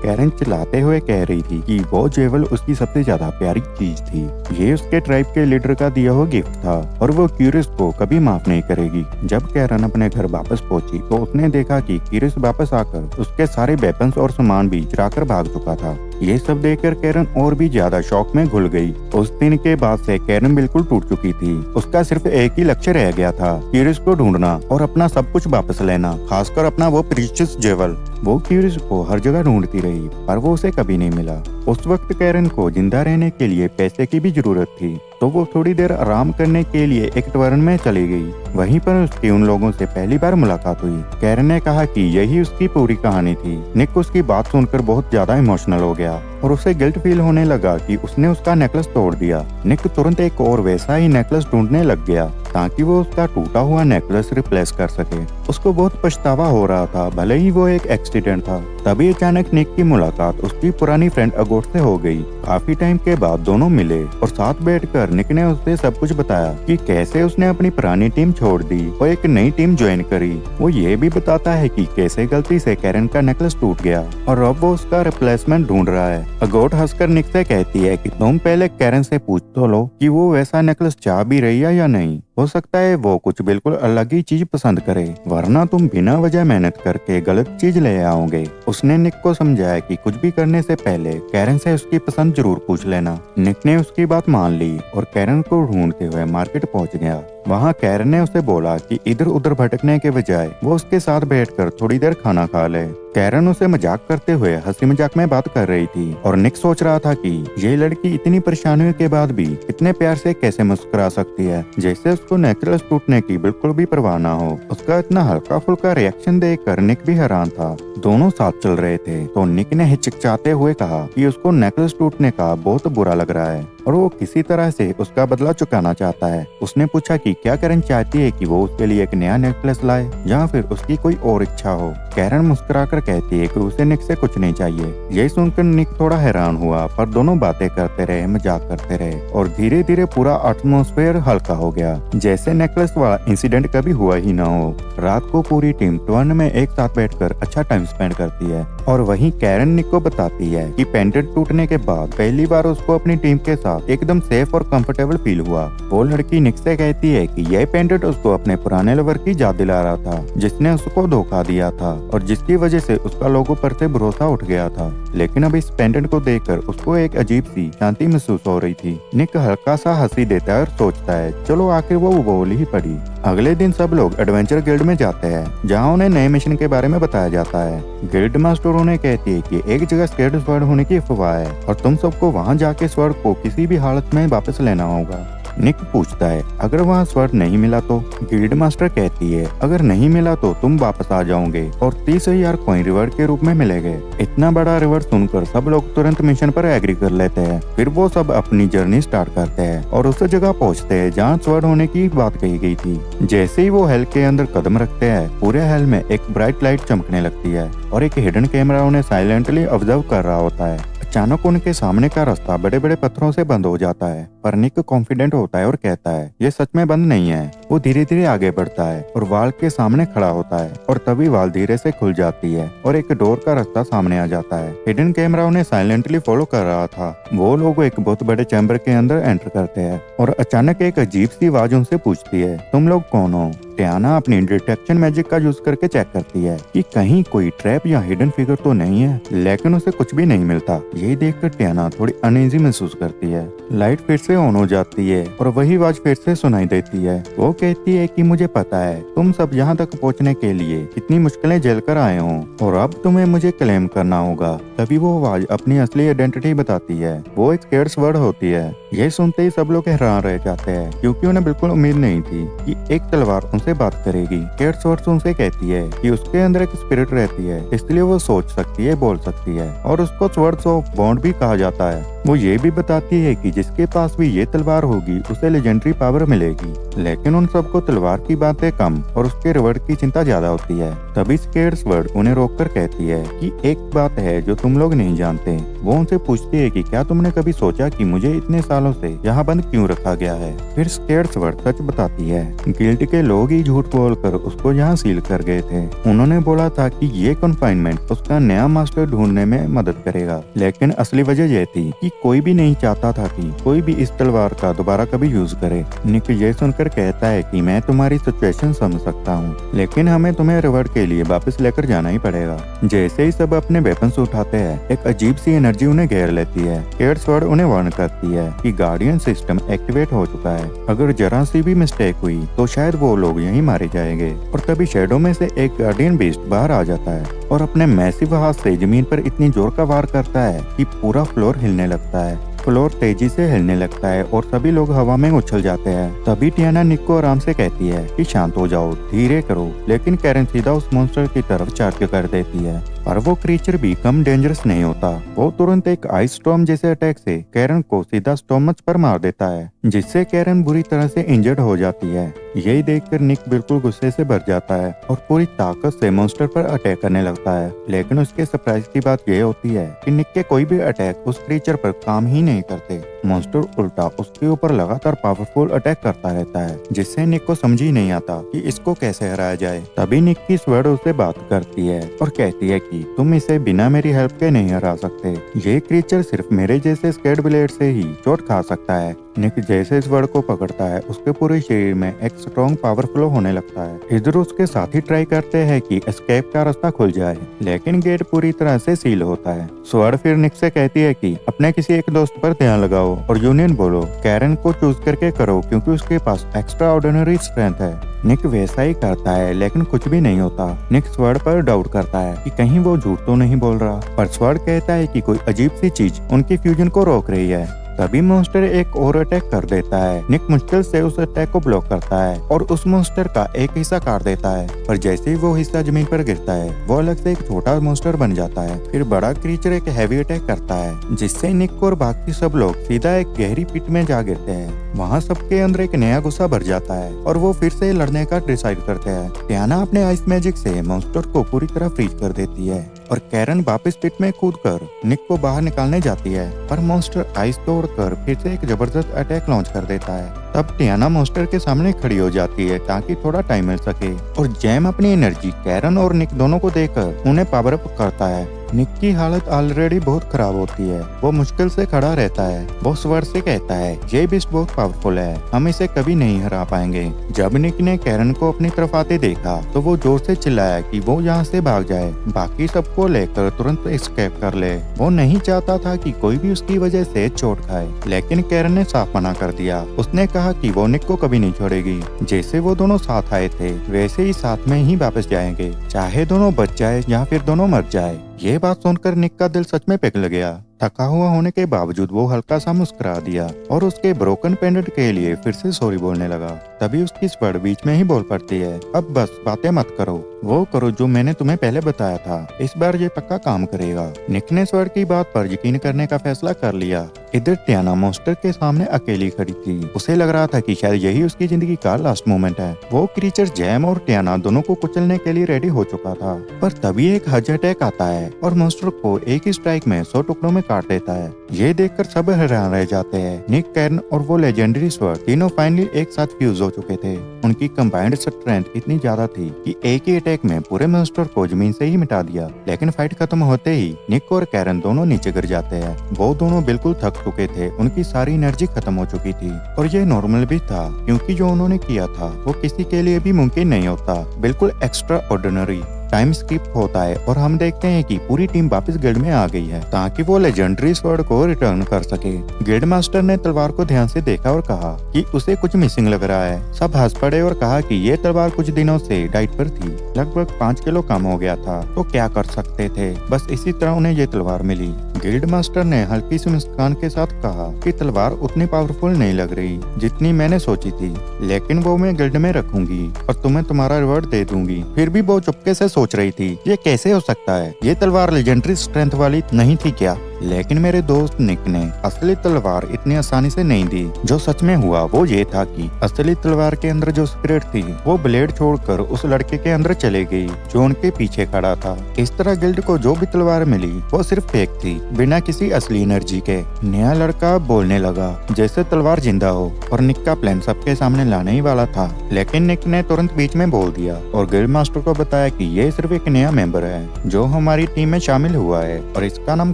कैरन चिल्लाते हुए कह रही थी कि वो जेवल उसकी सबसे ज्यादा प्यारी चीज थी। ये उसके ट्राइब के लीडर का दिया हुआ गिफ्ट था और वो क्यूरिस को कभी माफ नहीं करेगी। जब कैरन अपने घर वापस पहुंची तो उसने देखा कि क्यूरिस वापस आकर उसके सारे वेपन्स और सामान भी चुरा कर भाग चुका था। ये सब देखकर कैरन और भी ज्यादा शॉक में घुल गई। उस दिन के बाद से कैरन बिल्कुल टूट चुकी थी। उसका सिर्फ एक ही लक्ष्य रह गया था, क्यूरिस को ढूंढना और अपना सब कुछ वापस लेना, खासकर अपना वो प्रीशियस जेवल। वो क्यूरिस को हर जगह ढूंढती रही पर वो उसे कभी नहीं मिला। उस वक्त कैरन को जिंदा रहने के लिए पैसे की भी जरूरत थी, तो वो थोड़ी देर आराम करने के लिए एक टवर्न में चली गई। वहीं पर उसकी उन लोगों से पहली बार मुलाकात हुई। कैरन ने कहा कि यही उसकी पूरी कहानी थी। निक उसकी बात सुनकर बहुत ज्यादा इमोशनल हो गया और उसे गिल्ट फील होने लगा कि उसने उसका नेकलेस तोड़ दिया। निक तुरंत एक और वैसा ही नेकलेस ढूंढने लग गया ताकि वो उसका टूटा हुआ नेकलेस रिप्लेस कर सके। उसको बहुत पछतावा हो रहा था, भले ही वो एक एक्सीडेंट था। तभी अचानक निक की मुलाकात उसकी पुरानी फ्रेंड अगोट से हो गई। काफी टाइम के बाद दोनों मिले और साथ बैठकर निक ने उससे सब कुछ बताया कि कैसे उसने अपनी पुरानी टीम छोड़ दी और एक नई टीम ज्वाइन करी। वो ये भी बताता है कि कैसे गलती से कैरन का नेकलेस टूट गया और अब वो उसका रिप्लेसमेंट ढूंढ रहा है। अगोट हंसकर निक से कहती है कि तुम पहले कैरन से पूछ तो लो कि वो वैसा नेकलेस चाह भी रही है या नहीं। हो सकता है वो कुछ बिल्कुल अलग ही चीज पसंद करे, वरना तुम बिना वजह मेहनत करके गलत चीज ले आओगे। उसने निक को समझाया कि कुछ भी करने से पहले कैरन से उसकी पसंद जरूर पूछ लेना। निक ने उसकी बात मान ली और कैरन को ढूंढते हुए मार्केट पहुंच गया। वहाँ कैरन ने उसे बोला कि इधर उधर भटकने के बजाय वो उसके साथ बैठकर थोड़ी देर खाना खा ले। कैरन उसे मजाक करते हुए हंसी मजाक में बात कर रही थी और निक सोच रहा था कि ये लड़की इतनी परेशानियों के बाद भी इतने प्यार से कैसे मुस्कुरा सकती है, जैसे उसको नेकलेस टूटने की बिल्कुल भी परवाह ना हो। उसका इतना हल्का फुल्का रिएक्शन देखकर निक भी हैरान था। दोनों साथ चल रहे थे तो निक ने हिचकिचाते हुए कहा कि उसको नेकलेस टूटने का बहुत बुरा लग रहा है और वो किसी तरह से उसका बदला चुकाना चाहता है। उसने पूछा कि क्या कैरन चाहती है कि वो उसके लिए एक नया नेकलेस लाए या फिर उसकी कोई और इच्छा हो। कैरन मुस्कुराकर कहती है कि उसे निक से कुछ नहीं चाहिए। यही सुनकर निक थोड़ा हैरान हुआ, पर दोनों बातें करते रहे, मजाक करते रहे और धीरे धीरे पूरा एटमॉस्फेयर हल्का हो गया, जैसे नेकलेस वाला इंसिडेंट कभी हुआ ही ना हो। रात को पूरी टीम टर्न में एक साथ बैठकर अच्छा टाइम स्पेंड करती है और वहीं कैरन निक को बताती है कि पेंडेंट टूटने के बाद पहली बार उसको अपनी टीम के साथ एकदम सेफ और कंफर्टेबल फील हुआ। वो लड़की निक से कहती है कि यह पेंडेंट उसको अपने पुराने लवर की याद दिला रहा था, जिसने उसको धोखा दिया था और जिसकी वजह से उसका लोगों पर से भरोसा उठ गया था। लेकिन अब इस पेंडेंट को देखकर उसको एक अजीब सी शांति महसूस हो रही थी। निक हल्का सा हंसी देता है और सोचता है चलो आखिर वो बोल ही पड़ी। अगले दिन सब लोग एडवेंचर गिल्ड में जाते हैं, जहां उन्हें नए मिशन के बारे में बताया जाता है। गिल्ड मास्टर उन्हें कहती है कि एक जगह स्केर्ड स्वर्ड होने की अफवाह है और तुम सबको वहां जाके स्वर्ड को किसी भी हालत में वापस लेना होगा। निक पूछता है अगर वहाँ स्वर्ड नहीं मिला तो? गिल्ड मास्टर कहती है अगर नहीं मिला तो तुम वापस आ जाओगे और 30,000 कॉइन रिवॉर्ड के रूप में मिलेंगे। इतना बड़ा रिवॉर्ड सुनकर सब लोग तुरंत मिशन पर एग्री कर लेते हैं। फिर वो सब अपनी जर्नी स्टार्ट करते हैं और उस जगह पहुँचते हैं जहाँ स्वर्ड होने की बात कही गई थी। जैसे ही वो हेल के अंदर कदम रखते हैं, पूरे हेल में एक ब्राइट लाइट चमकने लगती है और एक हिडन कैमरा उन्हें साइलेंटली ऑब्जर्व कर रहा होता है। अचानक उनके सामने का रास्ता बड़े बड़े पत्थरों से बंद हो जाता है, पर निक कॉन्फिडेंट होता है और कहता है ये सच में बंद नहीं है। वो धीरे धीरे आगे बढ़ता है और वाल के सामने खड़ा होता है और तभी वाल धीरे से खुल जाती है और एक डोर का रास्ता सामने आ जाता है। हिडन कैमरा उन्हें साइलेंटली फॉलो कर रहा था। वो लोग एक बहुत बड़े चैम्बर के अंदर एंटर करते हैं और अचानक एक अजीब सी आवाज उनसे पूछती है तुम लोग कौन हो? टियाना अपनी डिटेक्शन मैजिक का यूज करके चेक करती है कि कहीं कोई ट्रैप या हिडन फिगर तो नहीं है, लेकिन उसे कुछ भी नहीं मिलता। यही देखकर टियाना थोड़ी अनईजी महसूस करती है। लाइट फिर से ऑन हो जाती है और वही आवाज फिर से सुनाई देती है। वो कहती है कि मुझे पता है तुम सब यहाँ तक पहुँचने के लिए कितनी मुश्किलें झेल कर आए हो और अब तुम्हें मुझे क्लेम करना होगा। तभी वो आवाज अपनी असली आइडेंटिटी बताती है। वो एक स्केर्ड स्वर्ड होती है। यह सुनते ही सब लोग हैरान रह जाते हैं, क्योंकि उन्हें बिल्कुल उम्मीद नहीं थी कि एक तलवार उनसे बात करेगी। स्केर्ड स्वर्ड उनसे कहती है कि उसके अंदर एक स्पिरिट रहती है, इसलिए वो सोच सकती है, बोल सकती है और उसको स्वर्ड्स ऑफ बॉन्ड भी कहा जाता है। वो ये भी बताती है कि जिसके पास भी ये तलवार होगी उसे लेजेंडरी पावर मिलेगी। लेकिन उन सबको तलवार की बातें कम और उसके रिवॉर्ड की चिंता ज्यादा होती है। तभी स्केर्ड स्वर्ड उन्हें रोककर कहती है कि एक बात है जो तुम लोग नहीं जानते। वो उनसे पूछती है कि क्या तुमने कभी सोचा कि मुझे इतने सालों से यहाँ बंद क्यों रखा गया है? फिर स्केर्ड स्वर्ड सच बताती है। गिल्ड के लोग ही झूठ बोलकर उसको यहाँ सील कर गए थे। उन्होंने बोला था कि ये कन्फाइनमेंट उसका नया मास्टर ढूंढने में मदद करेगा, लेकिन असली वजह यह थी कि कोई भी नहीं चाहता था कि कोई भी इस तलवार का दोबारा कभी यूज करे। निक ये सुनकर कहता है कि मैं तुम्हारी सिचुएशन समझ सकता हूँ, लेकिन हमें तुम्हें रिवॉर्ड के लिए वापस लेकर जाना ही पड़ेगा। जैसे ही सब अपने वेपन्स उठाते हैं, एक अजीब सी एनर्जी उन्हें घेर लेती है। केड स्वॉर्ड उन्हें वार्न करती है कि गार्डियन सिस्टम एक्टिवेट हो चुका है, अगर जरा सी भी मिस्टेक हुई तो शायद वो लोग यहीं मारे जाएंगे। और तभी शैडो में से एक गार्डियन बीस्ट बाहर आ जाता है और अपने मैसिव हाथ से जमीन पर इतनी जोर का वार करता है कि पूरा फ्लोर हिलने लगता है। फ्लोर तेजी से हिलने लगता है और सभी लोग हवा में उछल जाते हैं। तभी टियाना निक को आराम से कहती है कि शांत हो जाओ, धीरे करो, लेकिन कैरन सीधा उस मॉन्स्टर की तरफ चार्ज कर देती है। पर वो क्रीचर भी कम डेंजरस नहीं होता। वो तुरंत एक आइस स्टॉर्म जैसे अटैक से कैरन को सीधा स्टोमच पर मार देता है, जिससे कैरन बुरी तरह से इंजर्ड हो जाती है। यही देखकर निक बिल्कुल गुस्से से भर जाता है और पूरी ताकत से मॉन्स्टर पर अटैक करने लगता है। लेकिन उसके सरप्राइज की बात यह होती है कि निक के कोई भी अटैक उस क्रीचर पर काम ही नहीं करते। मॉन्स्टर उल्टा उसके ऊपर लगातार पावरफुल अटैक करता रहता है, जिससे निक को समझ ही नहीं आता कि इसको कैसे हराया जाए। तभी निक की स्वॉर्ड उससे बात करती है और कहती है कि तुम इसे बिना मेरी हेल्प के नहीं हरा सकते। ये क्रीचर सिर्फ मेरे जैसे स्केड ब्लेड से ही चोट खा सकता है। निक जैसे इस वर्ड को पकड़ता है, उसके पूरे शरीर में एक स्ट्रॉन्ग पावर फ्लो होने लगता है। इधर उसके साथी ट्राई करते हैं कि एस्केप का रास्ता खुल जाए, लेकिन गेट पूरी तरह से सील होता है। स्वॉर्ड फिर निक से कहती है कि अपने किसी एक दोस्त पर ध्यान लगाओ और यूनियन बोलो। कैरन को चूज करके करो क्योंकि उसके पास एक्स्ट्रा ऑर्डिनरी स्ट्रेंथ है। निक वैसा ही करता है, लेकिन कुछ भी नहीं होता। निक स्वॉर्ड पर डाउट करता है कि कहीं वो झूठ तो नहीं बोल रहा, पर स्वॉर्ड कहता है कि कोई अजीब सी चीज उनकी फ्यूजन को रोक रही है। तभी मॉन्स्टर एक और अटैक कर देता है। निक मुश्किल से उस अटैक को ब्लॉक करता है और उस मॉन्स्टर का एक हिस्सा काट देता है, पर जैसे ही वो हिस्सा जमीन पर गिरता है, वो अलग से एक छोटा मॉन्स्टर बन जाता है। फिर बड़ा क्रीचर एक हैवी अटैक करता है, जिससे निक और बाकी सब लोग सीधा एक गहरी पिट में जा गिरते हैं। वहाँ सबके अंदर एक नया गुस्सा भर जाता है और वो फिर से लड़ने का डिसाइड करते हैं। टियाना अपने आइस मैजिक से मॉन्स्टर को पूरी तरह फ्रीज कर देती है और कैरन वापस पिट में कूदकर निक को बाहर निकालने जाती है, पर मॉन्स्टर आइस तोड़कर फिर से एक जबरदस्त अटैक लॉन्च कर देता है। तब टियाना मॉन्स्टर के सामने खड़ी हो जाती है ताकि थोड़ा टाइम मिल सके, और जैम अपनी एनर्जी कैरन और निक दोनों को देकर उन्हें पावर अप करता है। निक की हालत ऑलरेडी बहुत खराब होती है, वो मुश्किल से खड़ा रहता है। वो स्वर से कहता है, ये बीस्ट बहुत पावरफुल है, हम इसे कभी नहीं हरा पाएंगे। जब निक ने कैरन को अपनी तरफ आते देखा तो वो जोर से चिल्लाया कि वो यहाँ से भाग जाए, बाकी सबको लेकर तुरंत एस्केप कर ले। वो नहीं चाहता था कि कोई भी उसकी वजह से चोट खाए, लेकिन कैरन ने साफ मना कर दिया। उसने कहा कि वो निक को कभी नहीं छोड़ेगी। जैसे वो दोनों साथ आए थे वैसे ही साथ में ही वापस जाएंगे, चाहे दोनों बच जाए या फिर दोनों मर जाए। ये बात सुनकर निक का दिल सच में पिघल गया। थका हुआ होने के बावजूद वो हल्का सा मुस्कुरा दिया और उसके ब्रोकन पेंडेंट के लिए फिर से सॉरी बोलने लगा। तभी उसकी स्वर बीच में ही बोल पड़ती है, अब बस बातें मत करो, वो करो जो मैंने तुम्हें पहले बताया था, इस बार ये पक्का काम करेगा। निक ने स्वर की बात पर यकीन करने का फैसला कर लिया। इधर टियाना मॉन्स्टर के सामने अकेली खड़ी थी। उसे लग रहा था कि शायद यही उसकी जिंदगी का लास्ट मोमेंट है। वो क्रीचर जैम और टियाना दोनों को कुचलने के लिए रेडी हो चुका था, पर तभी एक हज अटैक आता है और मॉन्स्टर को एक ही स्ट्राइक में 100 टुकड़ों में काट देता है। ये देखकर सब हैरान रह जाते हैं। निक, कैरन और वो लेजेंडरी स्वॉर्ड तीनों फाइनली एक साथ फ्यूज हो चुके थे। उनकी कंबाइंड स्ट्रेंथ इतनी ज्यादा थी कि एक ही अटैक में पूरे मॉन्स्टर को जमीन से ही मिटा दिया। लेकिन फाइट खत्म होते ही निक और कैरन दोनों नीचे गिर जाते हैं। वो दोनों बिल्कुल थक चुके थे, उनकी सारी एनर्जी खत्म हो चुकी थी, और ये नॉर्मल भी था क्योंकि जो उन्होंने किया था वो किसी के लिए भी मुमकिन नहीं होता, बिल्कुल एक्स्ट्रा ऑर्डिनरी। टाइम स्किप होता है और हम देखते हैं कि पूरी टीम वापस गिल्ड में आ गई है ताकि वो लेजेंडरी स्वॉर्ड को रिटर्न कर सके। गिल्ड मास्टर ने तलवार को ध्यान से देखा और कहा कि उसे कुछ मिसिंग लग रहा है। सब हंस पड़े और कहा कि ये तलवार कुछ दिनों से डाइट पर थी, लगभग 5 किलो कम हो गया था, तो क्या कर सकते थे, बस इसी तरह उन्हें ये तलवार मिली। गिल्ड मास्टर ने हल्की सी मुस्कान के साथ कहा कि तलवार उतनी पावरफुल नहीं लग रही जितनी मैंने सोची थी, लेकिन वो मैं गिल्ड में रखूंगी और तुम्हें तुम्हारा रिवॉर्ड दे दूंगी। फिर भी वो चुपके से सोच रही थी, ये कैसे हो सकता है, ये तलवार लेजेंडरी स्ट्रेंथ वाली नहीं थी क्या? लेकिन मेरे दोस्त निक ने असली तलवार इतनी आसानी से नहीं दी। जो सच में हुआ वो ये था कि असली तलवार के अंदर जो स्पिरिट थी वो ब्लेड छोड़कर उस लड़के के अंदर चले गई जो उनके पीछे खड़ा था। इस तरह गिल्ड को जो भी तलवार मिली वो सिर्फ फेक थी, बिना किसी असली एनर्जी के। नया लड़का बोलने लगा जैसे तलवार जिंदा हो, और निक का प्लान सबके सामने लाने ही वाला था, लेकिन निक ने तुरंत बीच में बोल दिया और गिल्ड मास्टर को बताया कि ये सिर्फ एक नया मेंबर है जो हमारी टीम में शामिल हुआ है और इसका नाम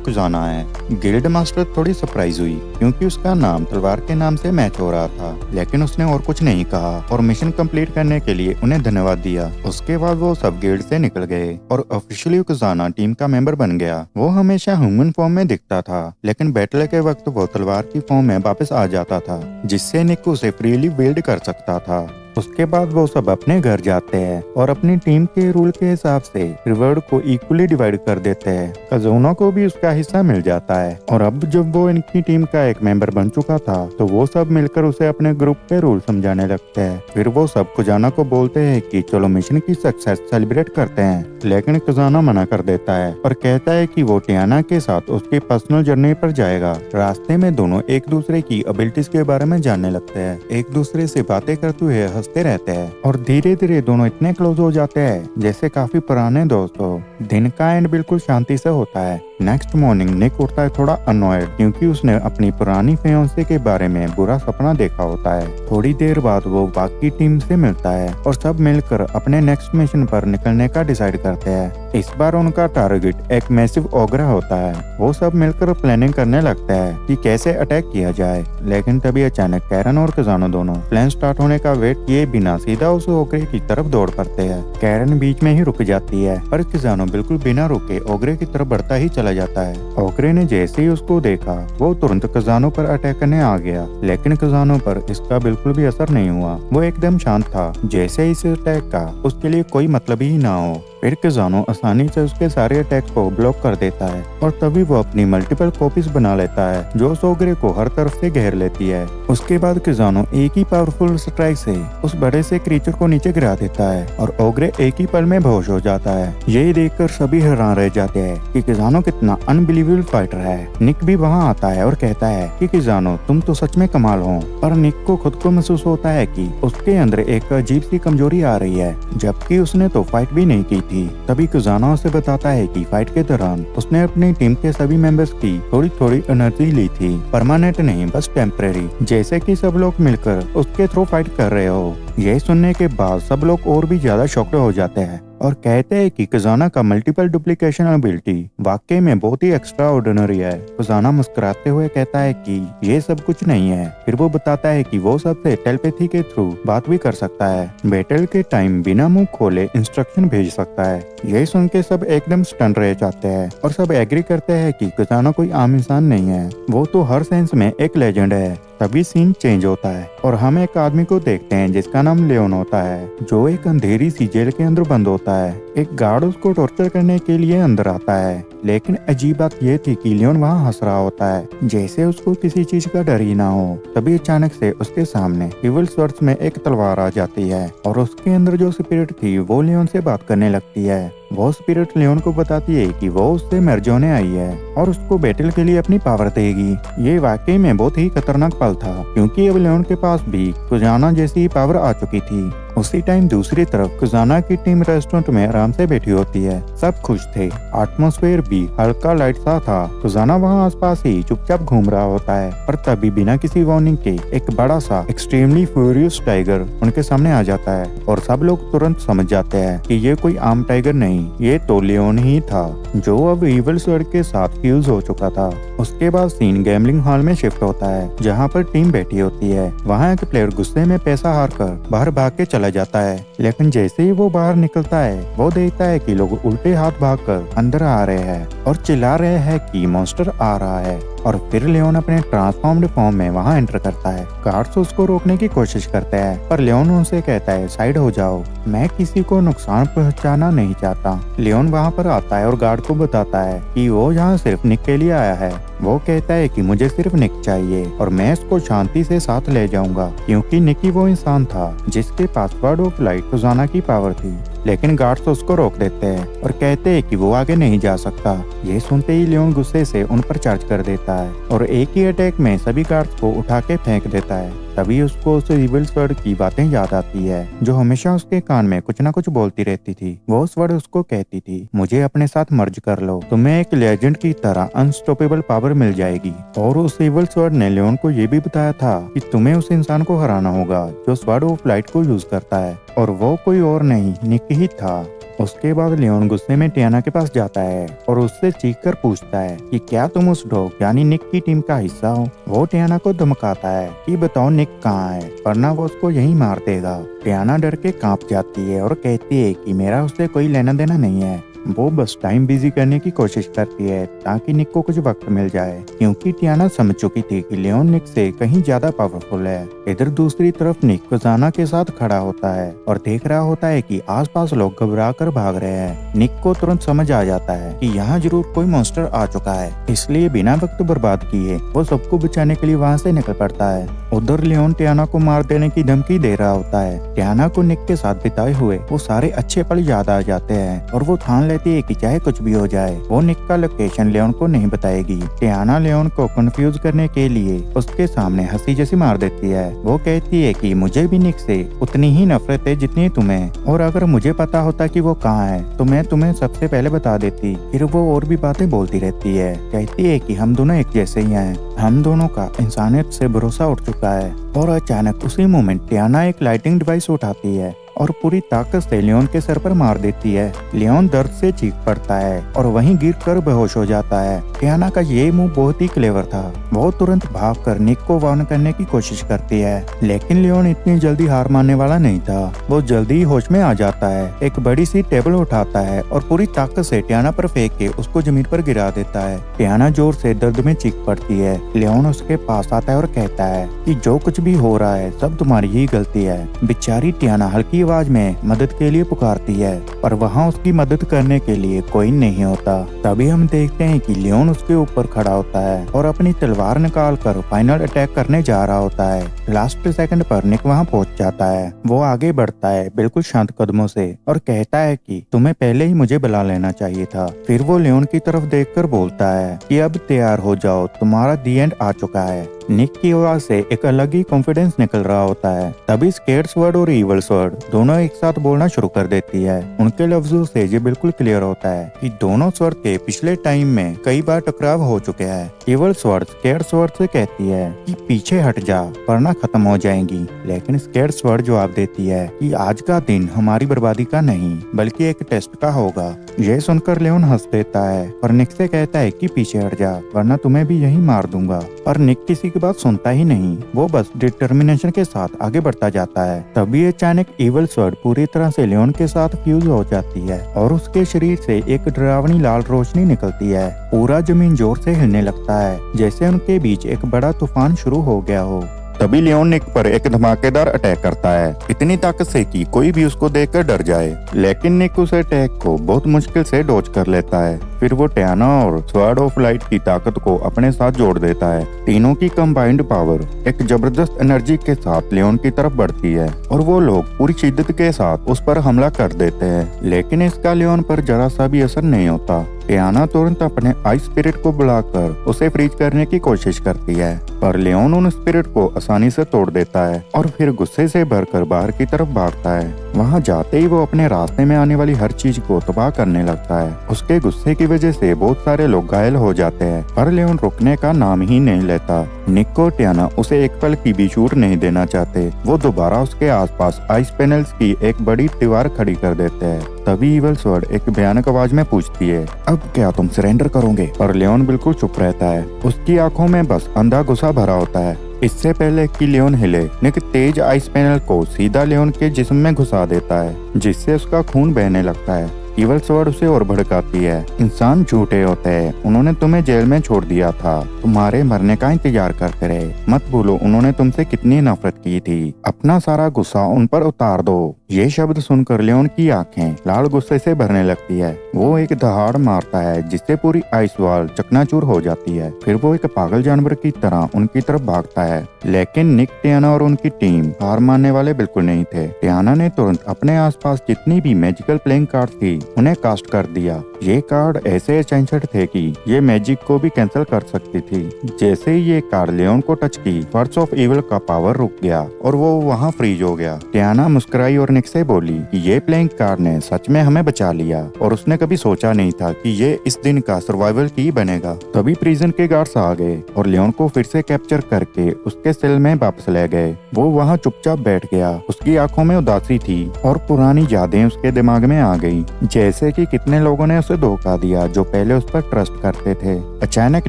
कुजाना है। है। गिल्ड मास्टर थोड़ी सरप्राइज हुई क्योंकि उसका नाम तलवार के नाम से मैच हो रहा था, लेकिन उसने और कुछ नहीं कहा और मिशन कंप्लीट करने के लिए उन्हें धन्यवाद दिया। उसके बाद वो सब गिल्ड से निकल गए और ऑफिशियली खजाना टीम का मेंबर बन गया। वो हमेशा ह्यूमन फॉर्म में दिखता था, लेकिन बैटल के वक्त वो तलवार की फॉर्म में वापस आ जाता था, जिससे निक उसे फ्रीली बिल्ड कर सकता था। उसके बाद वो सब अपने घर जाते हैं और अपनी टीम के रूल के हिसाब से रिवॉर्ड को इक्वली डिवाइड कर देते हैं। कज़ूना को भी उसका हिस्सा मिल जाता है और अब जब वो इनकी टीम का एक मेंबर बन चुका था तो वो सब मिलकर उसे अपने ग्रुप के रूल समझाने लगते हैं। फिर वो सब खजाना को बोलते हैं कि चलो मिशन की सक्सेस सेलिब्रेट करते हैं, लेकिन खजाना मना कर देता है और कहता है कि वो टियाना के साथ उसकी पर्सनल जर्नी पर जाएगा। रास्ते में दोनों एक दूसरे की एबिलिटीज के बारे में जानने लगते हैं, एक दूसरे से बातें करते हुए हंसते रहते हैं और धीरे धीरे दोनों इतने क्लोज हो जाते हैं जैसे काफी पुराने दोस्त हो। दिन का एंड बिल्कुल शांति से होता है। नेक्स्ट मॉर्निंग निक उठता है थोड़ा अनॉयड क्योंकि उसने अपनी पुरानी फियांसे के बारे में बुरा सपना देखा होता है। थोड़ी देर बाद वो बाकी टीम से मिलता है और सब मिलकर अपने नेक्स्ट मिशन पर निकलने का डिसाइड करते हैं। इस बार उनका टारगेट एक मैसिव ओग्रा होता है। वो सब मिलकर प्लानिंग करने लगता है कि कैसे अटैक किया जाए, लेकिन तभी अचानक कैरन और खजाना दोनों प्लान स्टार्ट होने का वेट किए बिना सीधा उस ओग्रे की तरफ दौड़ पड़ते हैं। कैरन बीच में ही रुक जाती है पर खजाना बिल्कुल बिना रुके ओग्रे की तरफ बढ़ता ही चला जाता है। ओग्रे ने जैसे ही उसको देखा वो तुरंत खजानों पर अटैक करने आ गया, लेकिन खजानों पर इसका बिल्कुल भी असर नहीं हुआ। वो एकदम शांत था, जैसे इस अटैक का उसके लिए कोई मतलब ही ना हो। फिर खजानो आसानी से उसके सारे अटैक्स को ब्लॉक कर देता है और तभी वो अपनी मल्टीपल कॉपीज बना लेता है जो उस ओग्रे को हर तरफ से घेर लेती है। उसके बाद खजानो एक ही पावरफुल स्ट्राइक से उस बड़े से क्रीचर को नीचे गिरा देता है और ओग्रे एक ही पल में बेहोश हो जाता है। यही देखकर सभी हैरान रह जाते हैं कि खजानो कितना अनबिलीवेबल फाइटर है। निक भी वहाँ आता है और कहता है कि खजानो तुम तो सच में कमाल हो, पर निक को खुद को महसूस होता है कि उसके अंदर एक अजीब सी कमजोरी आ रही है, जबकि उसने तो फाइट भी नहीं की थी। तभी खजाना उसे बताता है कि फाइट के दौरान उसने अपनी टीम के सभी मेंबर्स की थोड़ी थोड़ी एनर्जी ली थी, परमानेंट नहीं बस टेम्परेरी, जैसे कि सब लोग मिलकर उसके थ्रू फाइट कर रहे हो। यह सुनने के बाद सब लोग और भी ज्यादा शॉक्ड हो जाते हैं और कहते हैं कि खजाना का मल्टीपल डुप्लीकेशन एबिलिटी वाकई में बहुत ही एक्स्ट्रा ऑर्डिनरी है। खजाना मुस्कुराते हुए कहता है कि ये सब कुछ नहीं है। फिर वो बताता है कि वो सबसे टेलीपैथी के थ्रू बात भी कर सकता है, बैटल के टाइम बिना मुंह खोले इंस्ट्रक्शन भेज सकता है। यही सुन के सब एकदम स्टन रह जाते हैं और सब एग्री करते हैं कि खजाना कोई आम इंसान नहीं है, वो तो हर सेंस में एक लेजेंड है। तभी सीन चेंज होता है और हम एक आदमी को देखते हैं जिसका नाम लियोन होता है, जो एक अंधेरी सी जेल के अंदर बंद होता है। एक गार्ड उसको टॉर्चर करने के लिए अंदर आता है, लेकिन अजीब बात यह थी कि लियोन वहाँ हंस रहा होता है, जैसे उसको किसी चीज का डर ही ना हो। तभी अचानक से उसके सामने इविल स्वर्ड्स में एक तलवार आ जाती है और उसके अंदर जो स्पिरिट थी वो लियोन से बात करने लगती है। वो स्पिरिट लियोन को बताती है कि वो उससे मर्ज होने आई है और उसको बैटल के लिए अपनी पावर देगी। ये वाकई में बहुत ही खतरनाक पल था, क्योंकि अब लियोन के पास भी खजाना जैसी पावर आ चुकी थी। उसी टाइम दूसरी तरफ खजाना की टीम रेस्टोरेंट में आराम से बैठी होती है। सब खुश थे, एटमॉस्फेयर भी हल्का लाइट सा था। खजाना वहाँ आसपास ही चुपचाप घूम रहा होता है, पर तभी बिना किसी वार्निंग के एक बड़ा सा एक्सट्रीमली फ्यूरियस टाइगर उनके सामने आ जाता है और सब लोग तुरंत समझ जाते हैं कि ये कोई आम टाइगर नहीं, ये तो लियोन ही था, जो अब इविल स्वर्ड के साथ फ्यूज हो चुका था। उसके बाद सीन गैम्बलिंग हॉल में शिफ्ट होता है, जहाँ पर टीम बैठी होती है। वहाँ एक प्लेयर गुस्से में पैसा हार कर बाहर भाग के चला जाता है, लेकिन जैसे ही वो बाहर निकलता है वो देखता है कि लोग उल्टे हाथ भागकर अंदर आ रहे हैं और चिल्ला रहे हैं कि मॉन्स्टर आ रहा है। और फिर लियोन अपने ट्रांसफॉर्म्ड फॉर्म में वहाँ एंटर करता है। गार्ड्स उसको रोकने की कोशिश करते हैं, पर लियोन उनसे कहता है साइड हो जाओ, मैं किसी को नुकसान पहुंचाना नहीं चाहता। लियोन वहाँ पर आता है और गार्ड को बताता है कि वो यहाँ सिर्फ निक के लिए आया है। वो कहता है कि मुझे सिर्फ निक चाहिए और मैं इसको शांति से साथ ले जाऊंगा, क्योंकि निक ही वो इंसान था जिसके पास वर्ड ऑफ लाइट खजाना की पावर थी। लेकिन गार्ड्स उसको रोक देते हैं और कहते हैं कि वो आगे नहीं जा सकता। ये सुनते ही लियोन गुस्से से उन पर चार्ज कर देता है और एक ही अटैक में सभी गार्ड्स को उठा के फेंक देता है। तभी उसको उस इविल स्वर्ड की बातें याद आती है जो हमेशा उसके कान में कुछ न कुछ बोलती रहती थी। वो स्वर्ड उसको कहती थी, मुझे अपने साथ मर्ज कर लो, तुम्हें एक लेजेंड की तरह अनस्टॉपेबल पावर मिल जाएगी। और उस इविल स्वर्ड ने लियोन को ये भी बताया था कि तुम्हें उस इंसान को हराना होगा जो स्वर्ड ऑफ लाइट को यूज करता है, और वो कोई और नहीं निक ही था। उसके बाद लियोन गुस्से में टियाना के पास जाता है और उससे चीख कर पूछता है कि क्या तुम उस डॉग यानी निक की टीम का हिस्सा हो। वो टियाना को धमकाता है कि बताओ निक कहाँ है, वरना वो उसको यहीं मार देगा। टियाना डर के कांप जाती है और कहती है कि मेरा उससे कोई लेना देना नहीं है। वो बस टाइम बिजी करने की कोशिश करती है ताकि निक को कुछ वक्त मिल जाए, क्योंकि टियाना समझ चुकी थी कि लियोन निक से कहीं ज्यादा पावरफुल है। इधर दूसरी तरफ निक खजाना के साथ खड़ा होता है और देख रहा होता है कि आसपास लोग घबरा कर भाग रहे हैं। निक को तुरंत समझ आ जाता है कि यहाँ जरूर कोई मॉन्स्टर आ चुका है, इसलिए बिना वक्त बर्बाद किए वो सबको बचाने के लिए वहाँ से निकल पड़ता है। उधर लियोन टियाना को मार देने की धमकी दे रहा होता है। टियाना को निक के साथ बिताए हुए वो सारे अच्छे पल याद आ जाते हैं और वो ठान लेती है कि चाहे कुछ भी हो जाए वो निक का लोकेशन लियोन को नहीं बताएगी। टियाना लियोन को कंफ्यूज करने के लिए उसके सामने हंसी जैसी मार देती है। वो कहती है कि मुझे भी निक से उतनी ही नफरत है जितनी तुम्हें, और अगर मुझे पता होता कि वो कहाँ है तो मैं तुम्हें सबसे पहले बता देती। फिर वो और भी बातें बोलती रहती है, कहती है कि हम दोनों एक जैसे ही हैं, हम दोनों का इंसानियत से भरोसा उठ चुका है। और अचानक उसी मोमेंट टियाना एक लाइटिंग डिवाइस उठाती है और पूरी ताकत से लियोन के सर पर मार देती है। लियोन दर्द से चीख पड़ता है और वहीं गिरकर बेहोश हो जाता है। टियाना का ये मूव बहुत ही क्लेवर था। वो तुरंत भागकर निक को वार्न करने की कोशिश करती है, लेकिन लियोन इतनी जल्दी हार मानने वाला नहीं था। वो जल्दी ही होश में आ जाता है, एक बड़ी सी टेबल उठाता है और पूरी ताकत से टियाना पर फेंक के उसको जमीन पर गिरा देता है। टियाना जोर से दर्द में चीख पड़ती है। लियोन उसके पास आता है और कहता है कि जो कुछ भी हो रहा है सब तुम्हारी ही गलती है। बेचारी टियाना हल्की आवाज में मदद के लिए पुकारती है, पर वहाँ उसकी मदद करने के लिए कोई नहीं होता। तभी हम देखते हैं कि लियोन उसके ऊपर खड़ा होता है और अपनी तलवार निकाल कर फाइनल अटैक करने जा रहा होता है। लास्ट सेकंड पर निक वहाँ पहुँच जाता है। वो आगे बढ़ता है बिल्कुल शांत कदमों से और कहता है कि तुम्हें पहले ही मुझे बुला लेना चाहिए था। फिर वो लियोन की तरफ देखकर बोलता है कि अब तैयार हो जाओ, तुम्हारा दी एंड आ चुका है। निक की आवाज से एक अलग ही कॉन्फिडेंस निकल रहा होता है। तभी स्केर्ड स्वर्ड और ईवल स्वर्ड दोनों एक साथ बोलना शुरू कर देती है। उनके लफ्जों से ये बिल्कुल क्लियर होता है कि दोनों स्वर्ड के पिछले टाइम में कई बार टकराव हो चुके हैं। ईवल स्वर्ड स्केर्ड स्वर्ड से कहती है कि पीछे हट जा वरना खत्म हो जाएंगी, लेकिन स्केर्ड स्वर्ड जवाब देती है कि आज का दिन हमारी बर्बादी का नहीं बल्कि एक टेस्ट का होगा। यह सुनकर लियोन हंस देता है और निक से कहता है कि पीछे हट जा वरना तुम्हें भी यही मार दूंगा। पर निक किसी बात सुनता ही नहीं, वो बस डिटर्मिनेशन के साथ आगे बढ़ता जाता है। तभी अचानक ईवल स्वर्ड पूरी तरह से लियोन के साथ फ्यूज हो जाती है और उसके शरीर से एक डरावनी लाल रोशनी निकलती है। पूरा जमीन जोर से हिलने लगता है जैसे उनके बीच एक बड़ा तूफान शुरू हो गया हो। तभी लियोन निक पर एक धमाकेदार अटैक करता है, इतनी ताकत से कि कोई भी उसको देखकर डर जाए, लेकिन निक उस अटैक को बहुत मुश्किल से डॉज कर लेता है। फिर वो टियाना और स्वर्ड ऑफ लाइट की ताकत को अपने साथ जोड़ देता है। तीनों की कंबाइंड पावर एक जबरदस्त एनर्जी के साथ लियोन की तरफ बढ़ती है और वो लोग पूरी शिद्दत के साथ उस पर हमला कर देते हैं, लेकिन इसका लियोन पर जरा सा भी असर नहीं होता। टियाना तुरंत अपने आइस स्पिरिट को बुलाकर उसे फ्रीज करने की कोशिश करती है, पर लियोन उन स्पिरिट को आसानी से तोड़ देता है और फिर गुस्से से भरकर बाहर की तरफ भागता है। वहां जाते ही वो अपने रास्ते में आने वाली हर चीज को तबाह करने लगता है। उसके गुस्से की वजह से बहुत सारे लोग घायल हो जाते हैं, पर लियोन रुकने का नाम ही नहीं लेता। निक और टियाना उसे एक पल की भी छूट नहीं देना चाहते। वो दोबारा उसके आसपास आइस पैनल्स की एक बड़ी दीवार खड़ी कर देते हैं। तभी ईवल स्वर्ड एक भयानक आवाज में पूछती है, अब क्या तुम सरेंडर करोगे? पर लियोन बिल्कुल चुप रहता है। उसकी आंखों में बस अंधा गुस्सा भरा होता है। इससे पहले कि लियोन हिले, निक तेज आइस पैनल को सीधा लियोन के जिस्म में घुसा देता है, जिससे उसका खून बहने लगता है। ईवल स्वर्ड उसे और भड़काती है, इंसान झूठे होते हैं, उन्होंने तुम्हें जेल में छोड़ दिया था, तुम्हारे मरने का इंतजार करते रहे। मत भूलो उन्होंने तुमसे कितनी नफरत की थी, अपना सारा गुस्सा उन पर उतार दो। ये शब्द सुनकर लियोन की आंखें लाल गुस्से से भरने लगती है। वो एक दहाड़ मारता है जिससे पूरी आइस वॉल चकनाचूर हो जाती है। फिर वो एक पागल जानवर की तरह उनकी तरफ भागता है, लेकिन निक, टियाना और उनकी टीम हार मानने वाले बिल्कुल नहीं थे। टियाना ने तुरंत अपने आसपास जितनी भी मैजिकल प्लेइंग कार्ड थी उन्हें कास्ट कर दिया। ये कार्ड ऐसे एसेंशियल थे कि ये मैजिक को भी कैंसिल कर सकती थी। जैसे ही ये कार्ड लियोन को टच की, फोर्स ऑफ इविल का पावर रुक गया और वो वहाँ फ्रीज हो गया। टियाना मुस्कुराई और निक से बोली कि ये प्लेइंग कार्ड ने सच में हमें बचा लिया और उसने कभी सोचा नहीं था कि ये इस दिन का सर्वाइवल की बनेगा। तभी प्रिजन के गार्ड्स आ गए और लियोन को फिर से कैप्चर करके उसके सेल में वापस ले गए। वो वहाँ चुपचाप बैठ गया। उसकी आंखों में उदासी थी और पुरानी यादें उसके दिमाग में आ गई, जैसे कि कितने लोगों ने उसे धोखा दिया जो पहले उस पर ट्रस्ट करते थे। अचानक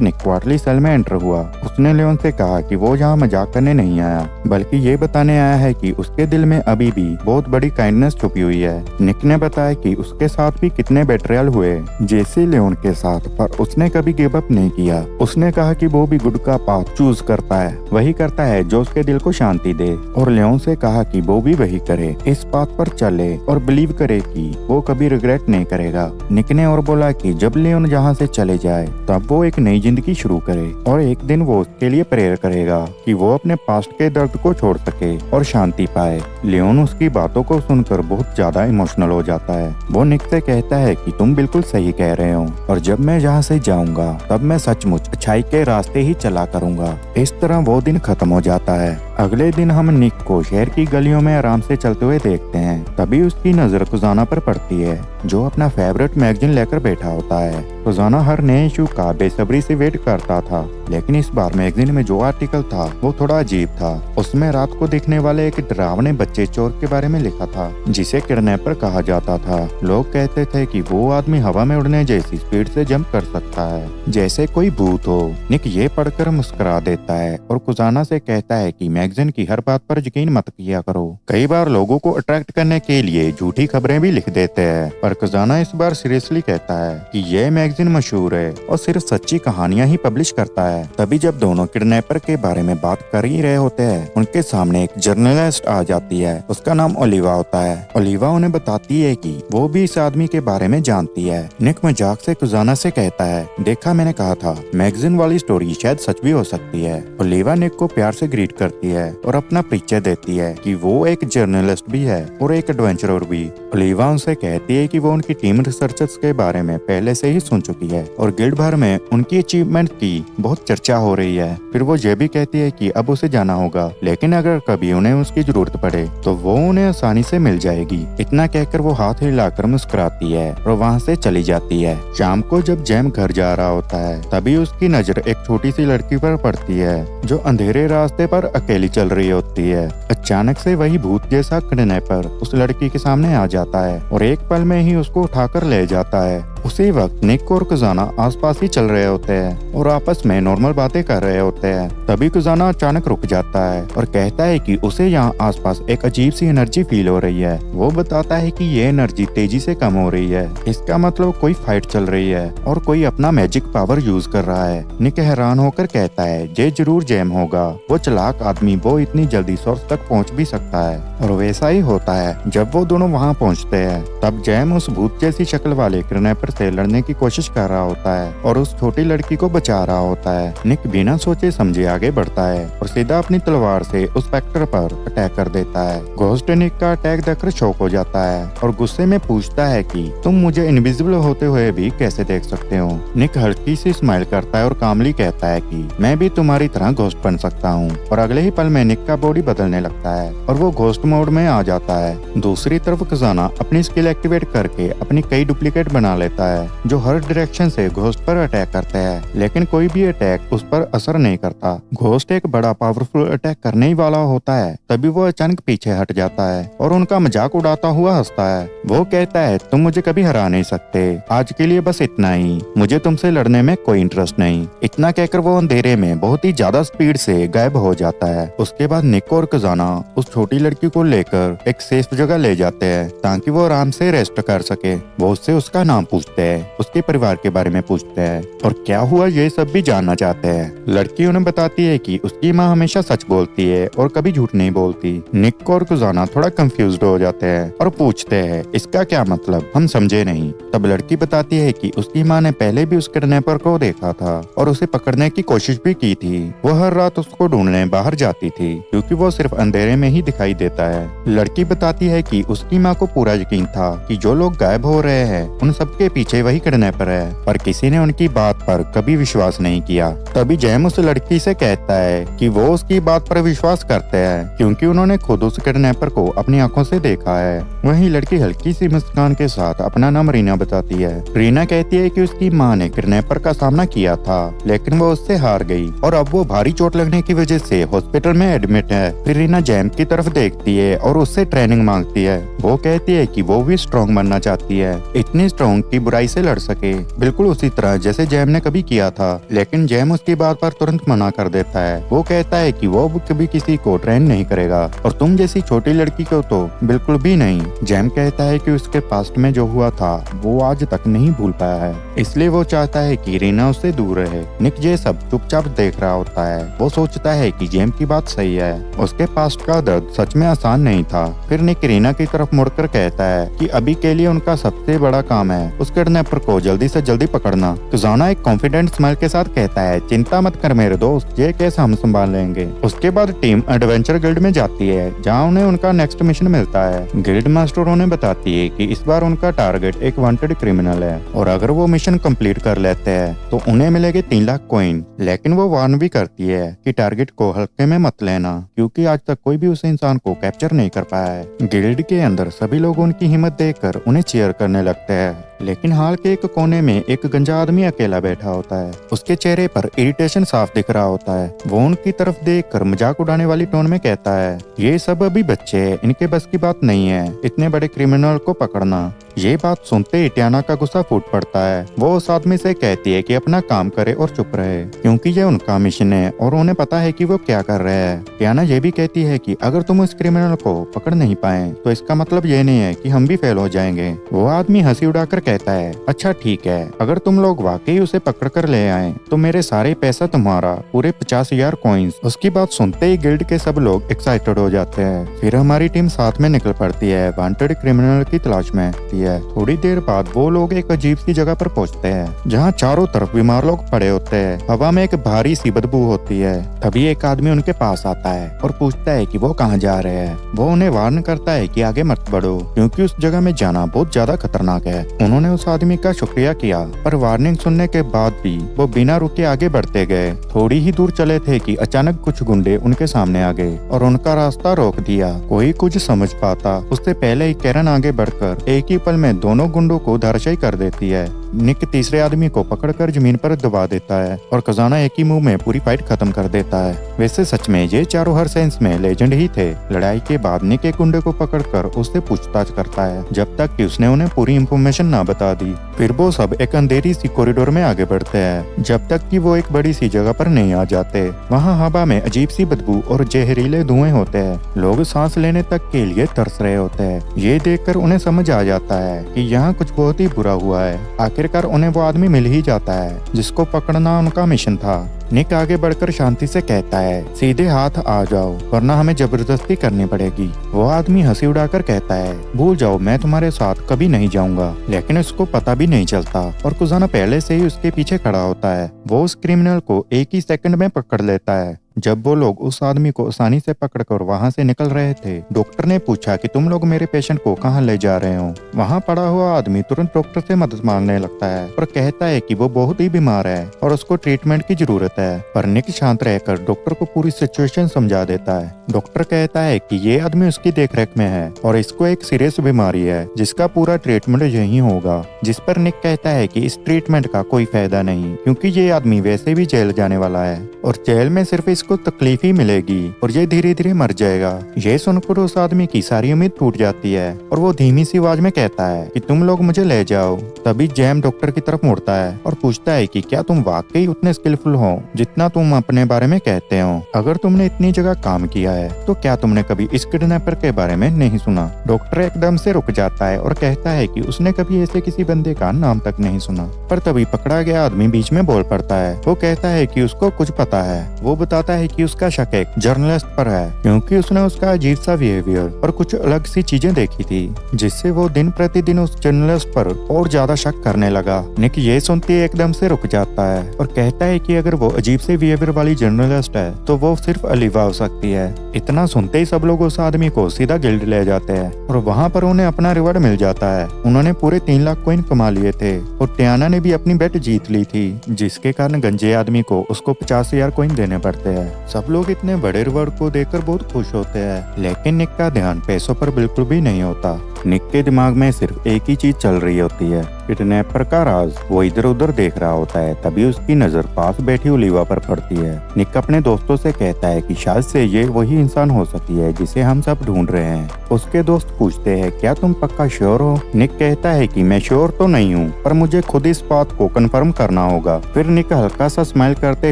निक क्वार्टरली सेल में एंटर हुआ। उसने लियोन से कहा कि वो यहाँ मजाक करने नहीं आया, बल्कि ये बताने आया है कि उसके दिल में अभी भी बहुत बड़ी काइंडनेस छुपी हुई है। निक ने बताया कि उसके साथ भी कितने बेट्रियल हुए, जैसे लियोन के साथ, पर उसने कभी गिव अप नहीं किया। उसने कहा कि वो भी गुड का पाथ चूज करता है, वही करता है जो उसके दिल को शांति दे। और लियोन से कहा कि वो भी वही करे, इस पाथ पर चले और बिलीव करे कि वो कभी रिग्रेट नहीं करेगा। निक ने और बोला कि जब लियोन यहाँ से चले जाए तब वो एक नई जिंदगी शुरू करे और एक दिन वो उसके लिए प्रेयर करेगा कि वो अपने पास्ट के दर्द को छोड़ सके और शांति पाए। लियोन उसकी बातों को सुनकर बहुत ज्यादा इमोशनल हो जाता है। वो निक से कहता है कि तुम बिल्कुल सही कह रहे हो और जब मैं यहाँ से जाऊंगा तब मैं सचमुच अच्छाई के रास्ते ही चला करूंगा। इस तरह वो दिन खत्म हो जाता है। अगले दिन हम निक को शहर की गलियों में आराम से चलते हुए देखते हैं। तभी उसकी नजर खुजाना पर पड़ती है, जो अपना फेवरेट मैगजीन लेकर बैठा होता है। खुजाना हर नए इशू का बेसब्री से वेट करता था, लेकिन इस बार मैगजीन में जो आर्टिकल था वो थोड़ा अजीब था। उसमें रात को दिखने वाले एक डरावने बच्चे चोर के बारे में लिखा था, जिसे किडनैपर कहा जाता था। लोग कहते थे कि वो आदमी हवा में उड़ने जैसी स्पीड से जंप कर सकता है, जैसे कोई भूत हो। निक ये पढ़कर मुस्कुरा देता है और खुजाना से कहता है कि मैगजीन की हर बात पर यकीन मत किया करो। कई बार लोगों को अट्रैक्ट करने के लिए झूठी खबरें भी लिख देते हैं, पर खुजाना इस बार सीरियसली कहता है कि यह मैगजीन मशहूर है और सिर्फ सच्ची कहानियां ही पब्लिश करता है। तभी जब दोनों किडनैपर के बारे में बात कर ही रहे होते हैं, उनके सामने एक जर्नलिस्ट आ जाती है। उसका नाम ओलिवा होता है। ओलिवा उन्हें बताती है कि वो भी इस आदमी के बारे में जानती है। निक मजाक से खुजाना से कहता है, देखा मैंने कहा था मैगजीन वाली स्टोरी शायद सच भी हो सकती है। ओलिवा निक को प्यार से ग्रीट करती है और अपना परिचय देती है कि वो एक जर्नलिस्ट भी है और एक एडवेंचरर भी। ओलिवा उनसे कहती है कि वो उनकी टीम रिसर्चर्स के बारे में पहले से ही सुन चुकी है और गिल्ड भर में उनकी अचीवमेंट की बहुत चर्चा हो रही है। फिर वो ये भी कहती है कि अब उसे जाना होगा, लेकिन अगर कभी उन्हें उसकी जरूरत पड़े तो वो उन्हें आसानी से मिल जाएगी। इतना कहकर वो हाथ हिलाकर मुस्कुराती है और वहाँ से चली जाती है। शाम को जब जैम घर जा रहा होता है, तभी उसकी नजर एक छोटी सी लड़की पर पड़ती है जो अंधेरे रास्ते पर अकेली चल रही होती है। अचानक से वही भूत जैसा किडनैपर उस लड़की के सामने आ जाता है और एक पल में ही उसको उठाकर ले जाता है। उसी वक्त निक और खुजाना आसपास ही चल रहे होते हैं और आपस में नॉर्मल बातें कर रहे होते हैं। तभी खुजाना अचानक रुक जाता है और कहता है कि उसे यहाँ आसपास एक अजीब सी एनर्जी फील हो रही है। वो बताता है कि ये एनर्जी तेजी से कम हो रही है। इसका मतलब कोई फाइट चल रही है और कोई अपना मैजिक पावर यूज कर रहा है। निक हैरान होकर कहता है, ये जरूर जैम होगा। वो चालाक आदमी, वो इतनी जल्दी सोर्स तक पहुँच भी सकता है। और वैसा ही होता है। जब वो दोनों वहाँ पहुँचते हैं, तब जैम उस भूत जैसी शक्ल वाले किडनैपर से लड़ने की कोशिश कर रहा होता है और उस छोटी लड़की को बचा रहा होता है। निक बिना सोचे समझे आगे बढ़ता है और सीधा अपनी तलवार से उस स्पेक्टर पर अटैक कर देता है। घोस्ट निक का अटैक देखकर शॉक हो जाता है और गुस्से में पूछता है कि तुम मुझे इनविजिबल होते हुए भी कैसे देख सकते हो। निक हल्की सी स्माइल करता है और कामली कहता है कि मैं भी तुम्हारी तरह घोस्ट बन सकता हूँ। और अगले ही पल में निक का बॉडी बदलने लगता है और वो घोस्ट मोड में आ जाता है। दूसरी तरफ खजाना अपनी स्किल एक्टिवेट करके अपनी कई डुप्लीकेट बना लेता है जो हर डायरेक्शन से घोस्ट पर अटैक करते हैं, लेकिन कोई भी अटैक उस पर असर नहीं करता। घोस्ट एक बड़ा पावरफुल अटैक करने ही वाला होता है, तभी वो अचानक पीछे हट जाता है और उनका मजाक उड़ाता हुआ हंसता है। वो कहता है, तुम मुझे कभी हरा नहीं सकते, आज के लिए बस इतना ही, मुझे तुमसे लड़ने में कोई इंटरेस्ट नहीं। इतना कहकर वो अंधेरे में बहुत ही ज्यादा स्पीड से गायब हो जाता है। उसके बाद निक और खजाना उस छोटी लड़की को लेकर एक सेफ जगह ले जाते हैं ताकि वो आराम से रेस्ट कर सके। वो उससे उसका नाम पूछता पूछते हैं, उसके परिवार के बारे में पूछते हैं और क्या हुआ ये सब भी जानना चाहते हैं। लड़की उन्हें बताती है कि उसकी माँ हमेशा सच बोलती है और कभी झूठ नहीं बोलती। निक और कुजाना थोड़ा कंफ्यूज्ड हो जाते हैं और पूछते हैं इसका क्या मतलब, हम समझे नहीं। तब लड़की बताती है कि उसकी माँ ने पहले भी उस किडनैपर को देखा था और उसे पकड़ने की कोशिश भी की थी। वो हर रात उसको ढूंढने बाहर जाती थी क्योंकि वो सिर्फ अंधेरे में ही दिखाई देता है। लड़की बताती है कि उसकी माँ को पूरा यकीन था कि जो लोग गायब हो रहे हैं उन सबके पीछे वही किडनैपर है, पर किसी ने उनकी बात पर कभी विश्वास नहीं किया। तभी जैम उस लड़की से कहता है कि वो उसकी बात पर विश्वास करते हैं क्योंकि उन्होंने खुद उस किडनैपर को अपनी आंखों से देखा है। वहीं लड़की हल्की सी मुस्कान के साथ अपना नाम रीना बताती है। रीना कहती है कि उसकी माँ ने किडनैपर का सामना किया था लेकिन वो उससे हार गई और अब वो भारी चोट लगने की वजह से हॉस्पिटल में एडमिट है। फिर रीना जैम की तरफ देखती है और उससे ट्रेनिंग मांगती है। वो कहती है कि वो भी स्ट्रॉन्ग बनना चाहती है, इतनी स्ट्रॉन्ग कि बुराई से लड़ सके, बिल्कुल उसी तरह जैसे जैम ने कभी किया था। लेकिन जैम उसकी बात पर तुरंत मना कर देता है। वो कहता है कि वो कभी किसी को ट्रेन नहीं करेगा और तुम जैसी छोटी लड़की को तो बिल्कुल भी नहीं। जैम कहता है कि उसके पास्ट में जो हुआ था वो आज तक नहीं भूल पाया है, इसलिए वो चाहता है कि रीना उससे दूर रहे। निक ये सब चुपचाप देख रहा होता है। वो सोचता है कि जैम की बात सही है, उसके पास्ट का दर्द सच में आसान नहीं था। फिर निक रीना की तरफ मुड़कर कहता है कि अभी के लिए उनका सबसे बड़ा काम है उस किडनैपर को जल्दी से जल्दी पकड़ना। कुजाना एक कॉन्फिडेंट स्माइल के साथ कहता है चिंता मत कर मेरे दोस्त, ये केस हम संभाल लेंगे। उसके बाद टीम एडवेंचर गिल्ड में जाती है जहाँ उन्हें उनका नेक्स्ट मिशन मिलता है। गिल्ड मास्टर उन्हें बताती है कि इस बार उनका टारगेट एक वांटेड क्रिमिनल है और अगर वो मिशन कंप्लीट कर लेते हैं तो उन्हें मिलेंगे 3 लाख कॉइन। लेकिन वो वार्न भी करती है कि टारगेट को हल्के में मत लेना क्योंकि आज तक कोई भी उस इंसान को कैप्चर नहीं कर पाया है। गिल्ड के अंदर सभी लोग उनकी हिम्मत देखकर उन्हें चीयर करने लगते हैं। लेकिन हाल के एक कोने में एक गंजा आदमी अकेला बैठा होता है। उसके चेहरे पर इरिटेशन साफ दिख रहा होता है। वो उनकी तरफ देखकर मजाक उड़ाने वाली टोन में कहता है ये सब अभी बच्चे हैं, इनके बस की बात नहीं है इतने बड़े क्रिमिनल को पकड़ना। ये बात सुनते ही टियाना का गुस्सा फूट पड़ता है। वो उस आदमी से कहती है कि अपना काम करे और चुप रहे क्योंकि ये उनका मिशन है और उन्हें पता है कि वो क्या कर रहे हैं। टियाना ये भी कहती है कि अगर तुम उस क्रिमिनल को पकड़ नहीं पाए तो इसका मतलब ये नहीं है कि हम भी फेल हो जाएंगे। वो आदमी हंसी उड़ाकर कहता है अच्छा ठीक है, अगर तुम लोग वाकई उसे पकड़ कर ले आए तो मेरे सारे पैसा तुम्हारा, पूरे 50,000 कॉइन्स। उसकी बात सुनते ही गिल्ड के सब लोग एक्साइटेड हो जाते हैं। फिर हमारी टीम साथ में निकल पड़ती है वांटेड क्रिमिनल की तलाश में। थोड़ी देर बाद वो लोग एक अजीब सी जगह पर पहुंचते हैं जहां चारों तरफ बीमार लोग पड़े होते हैं। हवा में एक भारी सी बदबू होती है। तभी एक आदमी उनके पास आता है और पूछता है कि वो कहां जा रहे हैं। वो उन्हें वार्न करता है कि आगे मत बढ़ो क्योंकि उस जगह में जाना बहुत ज्यादा खतरनाक है। उन्होंने उस आदमी का शुक्रिया किया पर वार्निंग सुनने के बाद भी वो बिना रुके आगे बढ़ते गए। थोड़ी ही दूर चले थे कि अचानक कुछ गुंडे उनके सामने आ गए और उनका रास्ता रोक दिया। कोई कुछ समझ पाता उससे पहले ही कैरन आगे बढ़कर एक ही पल में दोनों गुंडों को धराशायी कर देती है। निक तीसरे आदमी को पकड़कर जमीन पर दबा देता है और खजाना एक ही मुंह में पूरी फाइट खत्म कर देता है। वैसे सच में ये चारों हर सेंस में लेजेंड ही थे। लड़ाई के बाद निक एक गुंडे को पकड़कर उससे पूछताछ करता है जब तक कि उसने उन्हें पूरी इंफॉर्मेशन ना बता दी। फिर वो सब एक अंधेरी सी कॉरिडोर में आगे बढ़ते हैं जब तक कि वो एक बड़ी सी जगह पर नहीं आ जाते। वहाँ हवा में अजीब सी बदबू और जहरीले धुएं होते हैं। लोग सांस लेने तक के लिए तरस रहे होते हैं। ये देखकर उन्हें समझ आ जाता है कि यहाँ कुछ बहुत ही बुरा हुआ है। आखिरकार उन्हें वो आदमी मिल ही जाता है जिसको पकड़ना उनका मिशन था। निक आगे बढ़कर शांति से कहता है सीधे हाथ आ जाओ वरना हमें जबरदस्ती करनी पड़ेगी। वो आदमी हंसी उड़ाकर कहता है भूल जाओ, मैं तुम्हारे साथ कभी नहीं जाऊंगा। लेकिन उसको पता भी नहीं चलता और कुजाना पहले से ही उसके पीछे खड़ा होता है। वो उस क्रिमिनल को एक ही सेकंड में पकड़ लेता है। जब वो लोग उस आदमी को आसानी से पकड़कर वहाँ से निकल रहे थे, डॉक्टर ने पूछा कि तुम लोग मेरे पेशेंट को कहाँ ले जा रहे हो। वहाँ पड़ा हुआ आदमी तुरंत डॉक्टर से मदद मांगने लगता है और कहता है कि वो बहुत ही बीमार है और उसको ट्रीटमेंट की जरूरत है। पर निक शांत रहकर डॉक्टर को पूरी सिचुएशन समझा देता है। डॉक्टर कहता है कि ये आदमी उसकी देखरेख में है और इसको एक सीरियस बीमारी है जिसका पूरा ट्रीटमेंट यही होगा। जिस पर निक कहता है कि इस ट्रीटमेंट का कोई फायदा नहीं क्योंकि ये आदमी वैसे भी जेल जाने वाला है और जेल में सिर्फ इसको इसको तकलीफ ही मिलेगी और ये धीरे धीरे मर जाएगा। ये सुनकर उस आदमी की सारी उम्मीद टूट जाती है और वो धीमी सी आवाज में कहता है कि तुम लोग मुझे ले जाओ। तभी जैम डॉक्टर की तरफ मुड़ता है और पूछता है कि क्या तुम वाकई उतने स्किलफुल हो जितना तुम अपने बारे में कहते हो? अगर तुमने इतनी जगह काम किया है तो क्या तुमने कभी इस किडनैपर के बारे में नहीं सुना? डॉक्टर एकदम से रुक जाता है और कहता है कि उसने कभी ऐसे किसी बंदे का नाम तक नहीं सुना। पर तभी पकड़ा गया आदमी बीच में बोल पड़ता है। वो कहता है कि उसको कुछ पता है। वो बताता है कि उसका शक एक जर्नलिस्ट पर है क्योंकि उसने उसका अजीब सा बिहेवियर और कुछ अलग सी चीजें देखी थी जिससे वो दिन प्रतिदिन उस जर्नलिस्ट पर और ज्यादा शक करने लगा। निक ये सुनते ही एकदम से रुक जाता है और कहता है कि अगर वो अजीब से बिहेवियर वाली जर्नलिस्ट है तो वो सिर्फ अलीवा हो सकती है। इतना सुनते ही सब लोग उस आदमी को सीधा गिल्ड ले जाते हैं और वहाँ पर उन्हें अपना रिवॉर्ड मिल जाता है। उन्होंने पूरे 3 लाख कॉइन कमा लिए थे और टियाना ने भी अपनी बेट जीत ली थी जिसके कारण गंजे आदमी को उसको 50,000 कॉइन देने पड़ते हैं। सब लोग इतने बड़े रिवॉर्ड को देखकर बहुत खुश होते हैं लेकिन निक का ध्यान पैसों पर बिल्कुल भी नहीं होता। निक के दिमाग में सिर्फ एक ही चीज चल रही होती है, किडनैपर का राज। वो इधर उधर देख रहा होता है तभी उसकी नजर पास बैठी ओलिवा पर पड़ती है। निक अपने दोस्तों से कहता है कि शायद से ये वही इंसान हो सकती है जिसे हम सब ढूंढ रहे हैं। उसके दोस्त पूछते हैं क्या तुम पक्का श्योर हो? निक कहता है कि मैं श्योर तो नहीं हूँ पर मुझे खुद इस बात को कंफर्म करना होगा। फिर निक हल्का सा स्माइल करते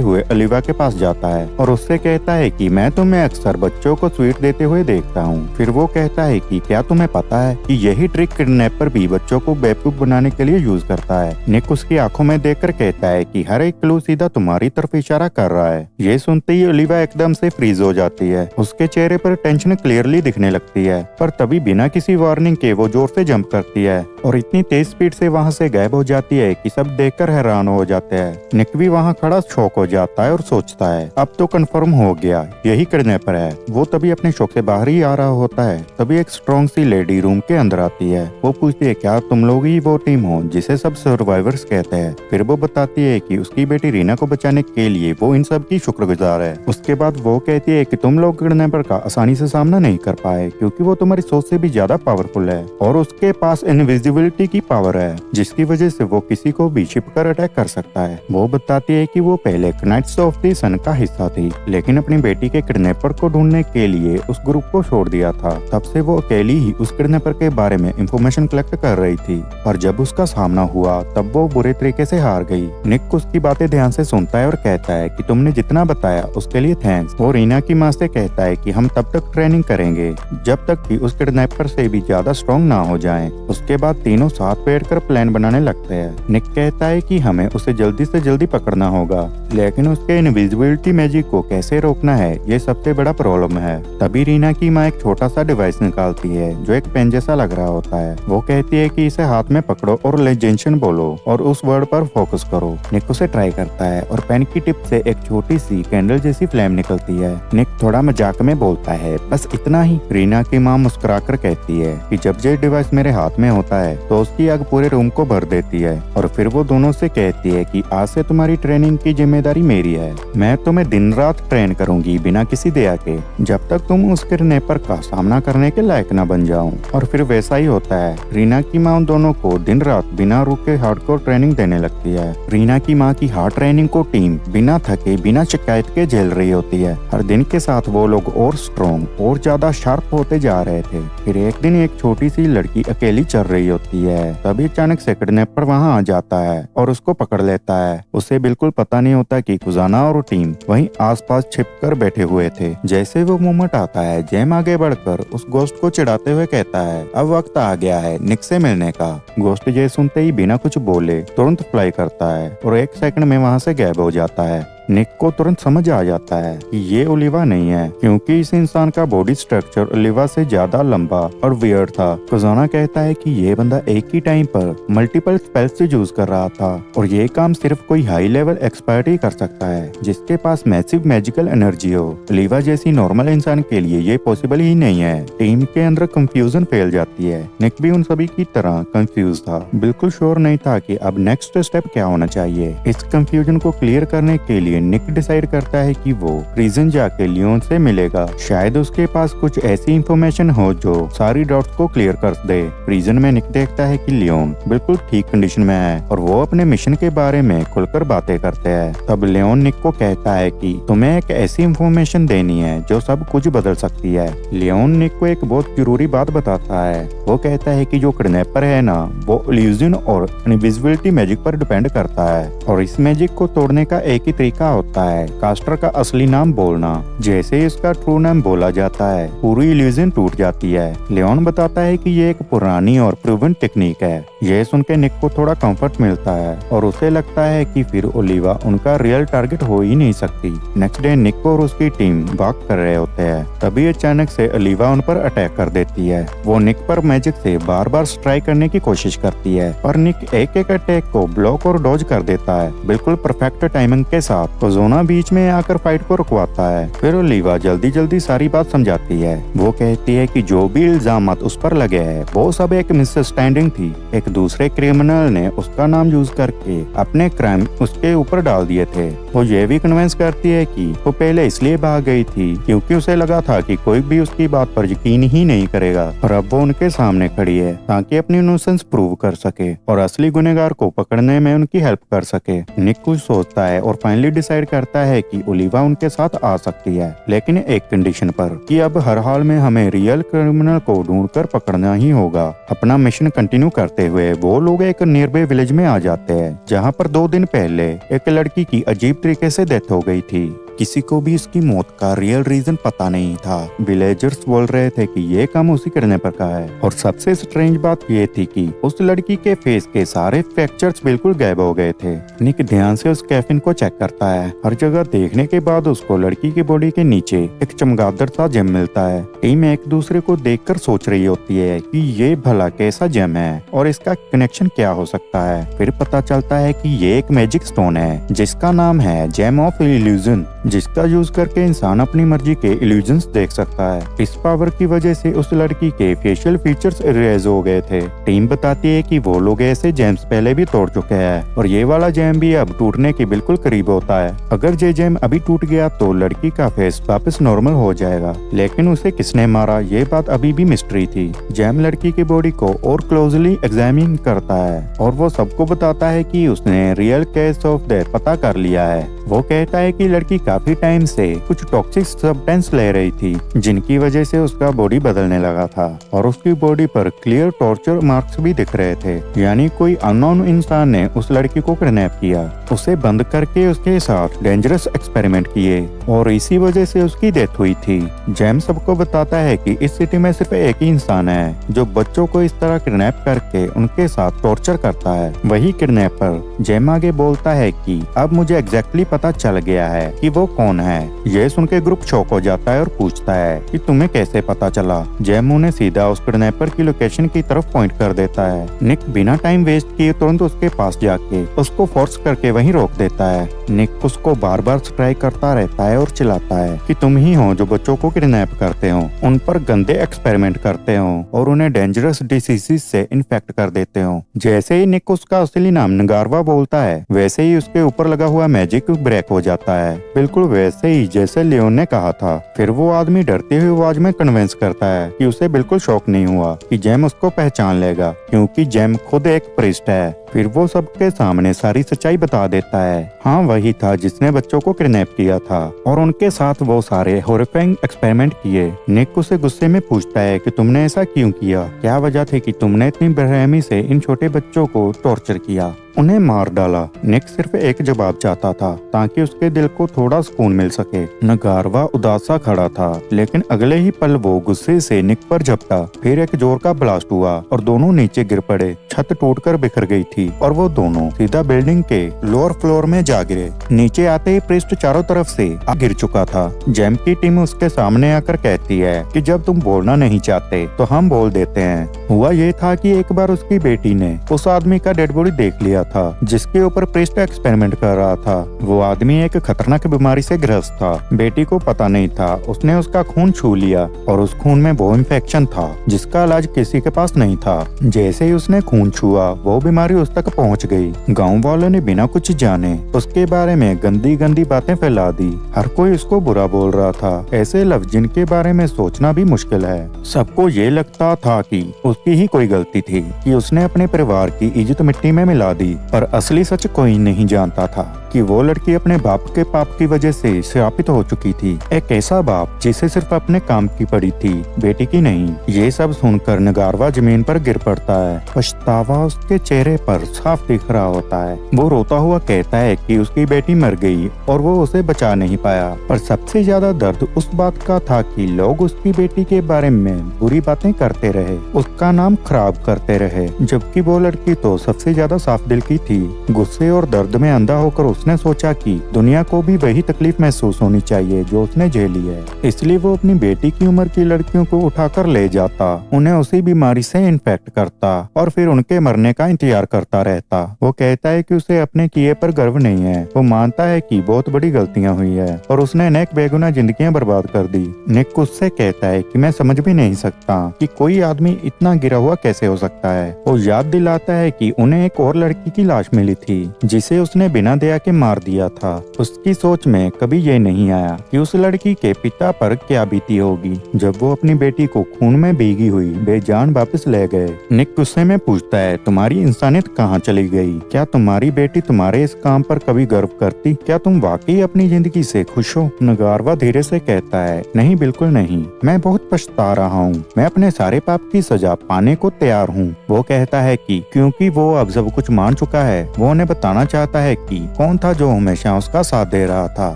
हुए ओलिवा के पास जाता है और उससे कहता है कि मैं तुम्हें अक्सर बच्चों को स्वीट देते हुए देखता हूँ। फिर वो कहता है कि क्या तुम्हें पता है कि यही ट्रिक किडनैपर भी बच्चों को बेवकूफ बनाने के लिए यूज करता है? निक उसकी आंखों में देखकर कहता है कि हर एक क्लू सीधा तुम्हारी तरफ इशारा कर रहा है। ये सुनते ही ओलिवा एकदम से फ्रीज हो जाती है। उसके चेहरे पर टेंशन क्लियरली दिखने लगती है पर तभी बिना किसी वार्निंग के वो जोर से जंप करती है और इतनी तेज स्पीड से वहाँ से गायब हो जाती है कि सब देखकर हैरान हो जाते हैं। निक भी वहाँ खड़ा शॉक हो जाता है और सोचता है अब तो कंफर्म हो गया यही किडनैपर है। वो तभी अपने शॉक से बाहर ही आ रहा होता है तभी एक स्ट्रॉन्ग सी लेडी रूम के अंदर आती है। वो पूछती है क्या तुम लोग ही वो टीम हो जिसे सब सर्वाइवर्स कहते हैं? फिर वो बताती है कि उसकी बेटी रीना को बचाने के लिए वो इन सब की शुक्रगुजार है। उसके बाद वो कहती है कि तुम लोग किडनैपर का आसानी से सामना नहीं कर पाए क्योंकि वो तुम्हारी सोच से भी ज्यादा पावरफुल है और उसके पास इनविजिबिलिटी की पावर है जिसकी वजह से वो किसी को भी छिप कर अटैक कर सकता है। वो बताती है कि वो पहले नाइट्स ऑफ द सन का हिस्सा थी लेकिन अपनी बेटी के किडनैपर को ढूंढने के लिए उस ग्रुप को छोड़ दिया था। तब से वो अकेली ही उस किडनैपर के बारे में इंफॉर्मेशन कलेक्ट कर रही थी और जब उसका सामना हुआ तब वो बुरे तरीके से हार गई। निक उसकी बातें ध्यान से सुनता है और कहता है कि तुमने जितना बताया उसके लिए थैंक्स। वो रीना की माँ से कहता है कि हम तब तक ट्रेनिंग करेंगे जब तक कि उस किडनैपर से भी ज्यादा स्ट्रॉन्ग ना हो जाएं। उसके बाद तीनों साथ बैठकर प्लान बनाने लगते हैं। निक कहता है कि हमें उसे जल्दी से जल्दी पकड़ना होगा लेकिन उसके इनविजिबिलिटी मैजिक को कैसे रोकना है ये सबसे बड़ा प्रॉब्लम है। तभी रीना की माँ एक छोटा सा डिवाइस निकालती है जो एक पेन जैसा लग रहा होता है। वो कहती है कि इसे हाथ में पकड़ो और लेजेंशन बोलो और उस वर्ड पर फोकस करो। निक उसे ट्राई करता है और पेन की टिप से एक छोटी सी कैंडल जैसी फ्लेम निकलती है। निक थोड़ा मजाक में बोलता है बस इतना ही। रीना की माँ मुस्कुराकर कहती है कि जब ये डिवाइस मेरे हाथ में होता है तो उसकी आग पूरे रूम को भर देती है और फिर वो दोनों से कहती है कि आज से तुम्हारी ट्रेनिंग की जिम्मेदारी मेरी है। मैं तुम्हें दिन रात ट्रेन करूंगी बिना किसी दया के जब तक तुम उस किडनैपर का सामना करने के लायक न बन जाओ। और फिर वैसा ही होता है। रीना की माँ उन दोनों को दिन रात बिना रुके हार्डकोर ट्रेनिंग देने लगती है। रीना की माँ की हार्ड ट्रेनिंग को टीम बिना थके बिना शिकायत के झेल रही होती है। हर दिन के साथ वो लोग और स्ट्रॉन्ग और ज्यादा शार्प होते जा रहे थे। फिर एक दिन एक छोटी सी लड़की अकेली चल रही होती है तभी अचानक से किडनैपर वहाँ आ जाता है और उसको पकड़ लेता है। उसे बिल्कुल पता नहीं होता कि खुजाना और टीम वहीं आसपास छिपकर बैठे हुए थे। जैसे वो मोमेंट आता है जैम आगे बढ़कर उस गोस्ट को चिढ़ाते हुए कहता है अब वक्त आ गया है निक से मिलने का। गोस्ट ये सुनते ही बिना कुछ बोले तुरंत फ्लाई करता है और 1 सेकंड में वहाँ से गायब हो जाता है। निक को तुरंत समझ आ जाता है कि ये ओलिवा नहीं है क्योंकि इस इंसान का बॉडी स्ट्रक्चर ओलिवा से ज्यादा लंबा और वियर्ड था। खुजाना कहता है कि ये बंदा एक ही टाइम पर मल्टीपल स्पेल्स यूज कर रहा था और ये काम सिर्फ कोई हाई लेवल एक्सपर्ट ही कर सकता है जिसके पास मैसिव मैजिकल एनर्जी हो। ओलिवा जैसी नॉर्मल इंसान के लिए ये पॉसिबल ही नहीं है। टीम के अंदर कंफ्यूजन फैल जाती है। निक भी उन सभी की तरह कंफ्यूज था, बिल्कुल श्योर नहीं था कि अब नेक्स्ट स्टेप क्या होना चाहिए। इस कंफ्यूजन को क्लियर करने के लिए लिए निक डिसाइड करता है कि वो प्रिजन जाके लियोन से मिलेगा। शायद उसके पास कुछ ऐसी इंफॉर्मेशन हो जो सारी डाउट्स को क्लियर कर दे। प्रिजन में निक देखता है कि लियोन बिल्कुल ठीक कंडीशन में है और वो अपने मिशन के बारे में खुलकर बातें करते हैं। तब लियोन निक को कहता है कि तुम्हें एक ऐसी इंफॉर्मेशन देनी है जो सब कुछ बदल सकती है। लियोन निक को एक बहुत जरूरी बात बताता है। वो कहता है कि जो किडनैपर है ना, वो इल्यूजन और इनविजिबिलिटी मैजिक पर डिपेंड करता है और इस मैजिक को तोड़ने का एक ही तरीका होता है, कास्टर का असली नाम बोलना। जैसे ही उसका ट्रू नाम बोला जाता है, पूरी इल्यूजन टूट जाती है। लियोन बताता है कि ये एक पुरानी और प्रूवन टेक्निक है। यह सुन के निक को थोड़ा कंफर्ट मिलता है और उसे लगता है कि फिर ओलिवा उनका रियल टारगेट हो ही नहीं सकती। नेक्स्ट डे निक और उसकी टीम वॉक कर रहे होते हैं, तभी अचानक से ओलिवा उन पर अटैक कर देती है। वो निक पर मैजिक से बार बार स्ट्राइक करने की कोशिश करती है और निक एक एक अटैक को ब्लॉक और डॉज कर देता है, बिल्कुल परफेक्ट टाइमिंग के साथ। ओजोना बीच में आकर फाइट को रुकवाता है। फिर ओलिवा जल्दी जल्दी सारी बात समझाती है। वो कहती है कि जो भी इल्जाम उस पर लगे हैं वो सब एक मिसअंडरस्टैंडिंग थी। एक दूसरे क्रिमिनल ने उसका नाम यूज करके अपने क्राइम उसके ऊपर डाल दिए थे। वो ये भी कन्विंस करती है कि वो पहले इसलिए भाग गई थी क्योंकि उसे लगा था कि कोई भी उसकी बात पर यकीन ही नहीं करेगा और अब वो उनके सामने खड़ी है ताकि अपनी इनोसेंस प्रूव कर सके और असली गुनहगार को पकड़ने में उनकी हेल्प कर सके। निक कुछ सोचता है और फाइनली डिसाइड करता है कि ओलिवा उनके साथ आ सकती है, लेकिन एक कंडीशन पर कि अब हर हाल में हमें रियल क्रिमिनल को ढूंढकर पकड़ना ही होगा। अपना मिशन कंटिन्यू करते हुए वो लोग एक नियरबाई विलेज में आ जाते हैं जहाँ पर 2 दिन पहले एक लड़की की अजीब तरीके से डेथ हो गई थी। किसी को भी इसकी मौत का रियल रीजन पता नहीं था। विलेजर्स बोल रहे थे कि ये काम उसी किडनैपर का है और सबसे स्ट्रेंज बात ये थी कि उस लड़की के फेस के सारे फ्रैक्चर्स बिल्कुल गायब हो गए थे। निक ध्यान से उस कैफिन को चेक करता है। हर जगह देखने के बाद उसको लड़की की बॉडी के नीचे एक चमगादड़ सा जेम मिलता है। टीम एक दूसरे को देखकर सोच रही होती है कि ये भला कैसा जेम है और इसका कनेक्शन क्या हो सकता है। फिर पता चलता है कि ये एक मैजिक स्टोन है जिसका नाम है जेम ऑफ इल्यूजन, जिसका यूज करके इंसान अपनी मर्जी के इल्यूजन्स देख सकता है। इस पावर की वजह से उस लड़की के फेशियल फीचर्स इरेज हो गए थे। टीम बताती है कि वो लोग ऐसे जेम्स पहले भी तोड़ चुके हैं और ये वाला जेम भी अब टूटने के बिल्कुल करीब होता है। अगर ये जेम अभी टूट गया तो लड़की का फेस वापस नॉर्मल हो जाएगा, लेकिन उसे किसने मारा ये बात अभी भी मिस्ट्री थी। जेम लड़की की बॉडी को और क्लोजली एग्जामिन करता है और वो सबको बताता है कि उसने रियल केस ऑफ डेथ पता कर लिया है। वो कहता है कि लड़की काफी टाइम से कुछ टॉक्सिक सब्सटेंस ले रही थी जिनकी वजह से उसका बॉडी बदलने लगा था और उसकी बॉडी पर क्लियर टॉर्चर मार्क्स भी दिख रहे थे, यानी कोई अननोन इंसान ने उस लड़की को किडनैप किया, उसे बंद करके उसके साथ डेंजरस एक्सपेरिमेंट किए और इसी वजह से उसकी डेथ हुई थी। जेम सबको बताता है कि इस सिटी में सिर्फ एक ही इंसान है जो बच्चों को इस तरह किडनैप करके उनके साथ टॉर्चर करता है, वही किडनैपर। जेम आगे बोलता है कि अब मुझे एग्जैक्टली पता चल गया है कि वो कौन है। ये सुन के ग्रुप शॉक हो जाता है और पूछता है कि तुम्हें कैसे पता चला। जेम उन्हें सीधा उस किडनैपर की लोकेशन की तरफ पॉइंट कर देता है। निक बिना टाइम वेस्ट किए तुरंत उसके पास जाके उसको फोर्स करके वहीं रोक देता है। निक उसको बार बार स्ट्राइक करता रहता है और चिल्लाता है कि तुम ही हो जो बच्चों को किडनैप करते हो, उन पर गंदे एक्सपेरिमेंट करते हो और उन्हें डेंजरस डिसीजेस से इन्फेक्ट कर देते हो। जैसे ही निक उसका असली नाम नगारवा बोलता है, वैसे ही उसके ऊपर लगा हुआ मैजिक ब्रेक हो जाता है, बिल्कुल वैसे ही जैसे लियोन ने कहा था। फिर वो आदमी डरते हुए आवाज में कन्विंस करता है कि उसे बिल्कुल शौक नहीं हुआ कि जेम उसको पहचान लेगा क्योंकि जेम खुद एक प्रीस्ट है। फिर वो सबके सामने सारी सच्चाई बता देता है। हाँ, वही था जिसने बच्चों को किडनैप किया था और उनके साथ वो सारे हॉरिफाइंग एक्सपेरिमेंट किए। निक उसे गुस्से में पूछता है कि तुमने ऐसा क्यों किया, क्या वजह थी कि तुमने इतनी बेरहमी से इन छोटे बच्चों को टॉर्चर किया, उन्हें मार डाला। निक सिर्फ एक जवाब चाहता था ताकि उसके दिल को थोड़ा सुकून मिल सके। नगारवा उदास सा खड़ा था, लेकिन अगले ही पल वो गुस्से से निक पर झपटा। फिर एक जोर का ब्लास्ट हुआ और दोनों नीचे गिर पड़े। छत टूटकर बिखर गई थी और वो दोनों सीधा बिल्डिंग के लोअर फ्लोर में जा गिरे। नीचे आते ही प्रिस्ट चारों तरफ से गिर चुका था। जेम की टीम उसके सामने आकर कहती है कि जब तुम बोलना नहीं चाहते तो हम बोल देते हैं। हुआ ये था कि एक बार उसकी बेटी ने उस आदमी का डेड बॉडी देख लिया था जिसके ऊपर प्रीस्ट एक्सपेरिमेंट कर रहा था। वो आदमी एक खतरनाक बीमारी से ग्रस्त था। बेटी को पता नहीं था। उसने उसका खून छू लिया और उस खून में वो इन्फेक्शन था जिसका इलाज किसी के पास नहीं था। जैसे ही उसने खून छुआ वो बीमारी उस तक पहुंच गई। गांव वालों ने बिना कुछ जाने उसके बारे में गंदी गंदी बातें फैला दी। हर कोई उसको बुरा बोल रहा था। ऐसे लफ्ज जिनके बारे में सोचना भी मुश्किल है। सबको ये लगता था कि उसकी ही कोई गलती थी कि उसने अपने परिवार की इज्जत मिट्टी में मिला दी। पर असली सच कोई नहीं जानता था कि वो लड़की अपने बाप के पाप की वजह से श्रापित हो चुकी थी। एक ऐसा बाप जिसे सिर्फ अपने काम की पड़ी थी, बेटी की नहीं। ये सब सुनकर नगारवा जमीन पर गिर पड़ता है। पछतावा उसके चेहरे पर साफ दिख रहा होता है। वो रोता हुआ कहता है कि उसकी बेटी मर गई और वो उसे बचा नहीं पाया। पर सबसे ज्यादा दर्द उस बात का था कि लोग उसकी बेटी के बारे में बुरी बातें करते रहे, उसका नाम खराब करते रहे, जबकि वो लड़की तो सबसे ज्यादा साफ दिल की थी। गुस्से और दर्द में अंधा होकर उसने सोचा कि दुनिया को भी वही तकलीफ महसूस होनी चाहिए जो उसने झेली है। इसलिए वो अपनी बेटी की उम्र की लड़कियों को उठाकर ले जाता, उन्हें उसी बीमारी से इन्फेक्ट करता और फिर उनके मरने का इंतजार करता रहता। वो कहता है कि उसे अपने किए पर गर्व नहीं है। वो मानता है कि बहुत बड़ी गलतियां हुई है और उसने अनेक बेगुनाह जिंदगियां बर्बाद कर दी। निक उससे कहता है कि मैं समझ भी नहीं सकता कि कोई आदमी इतना गिरा हुआ कैसे हो सकता है। वो याद दिलाता है कि उन्हें एक और लड़की की लाश मिली थी जिसे उसने बिना दया के मार दिया था। उसकी सोच में कभी ये नहीं आया कि उस लड़की के पिता पर क्या बीती होगी जब वो अपनी बेटी को खून में भीगी हुई बेजान वापस ले गए। निक गुस्से में पूछता है, तुम्हारी इंसानियत कहाँ चली गई? क्या तुम्हारी बेटी तुम्हारे इस काम पर कभी गर्व करती? क्या तुम वाकई अपनी जिंदगी से खुश हो? नगारवा धीरे से कहता है, नहीं, बिल्कुल नहीं। मैं बहुत पछता रहा हूँ। मैं अपने सारे पाप की सजा पाने को तैयार हूँ। वो कहता है कि क्योंकि वो अब सब कुछ मान चुका है, वो उन्हें बताना चाहता है कि कौन था जो हमेशा उसका साथ दे रहा था,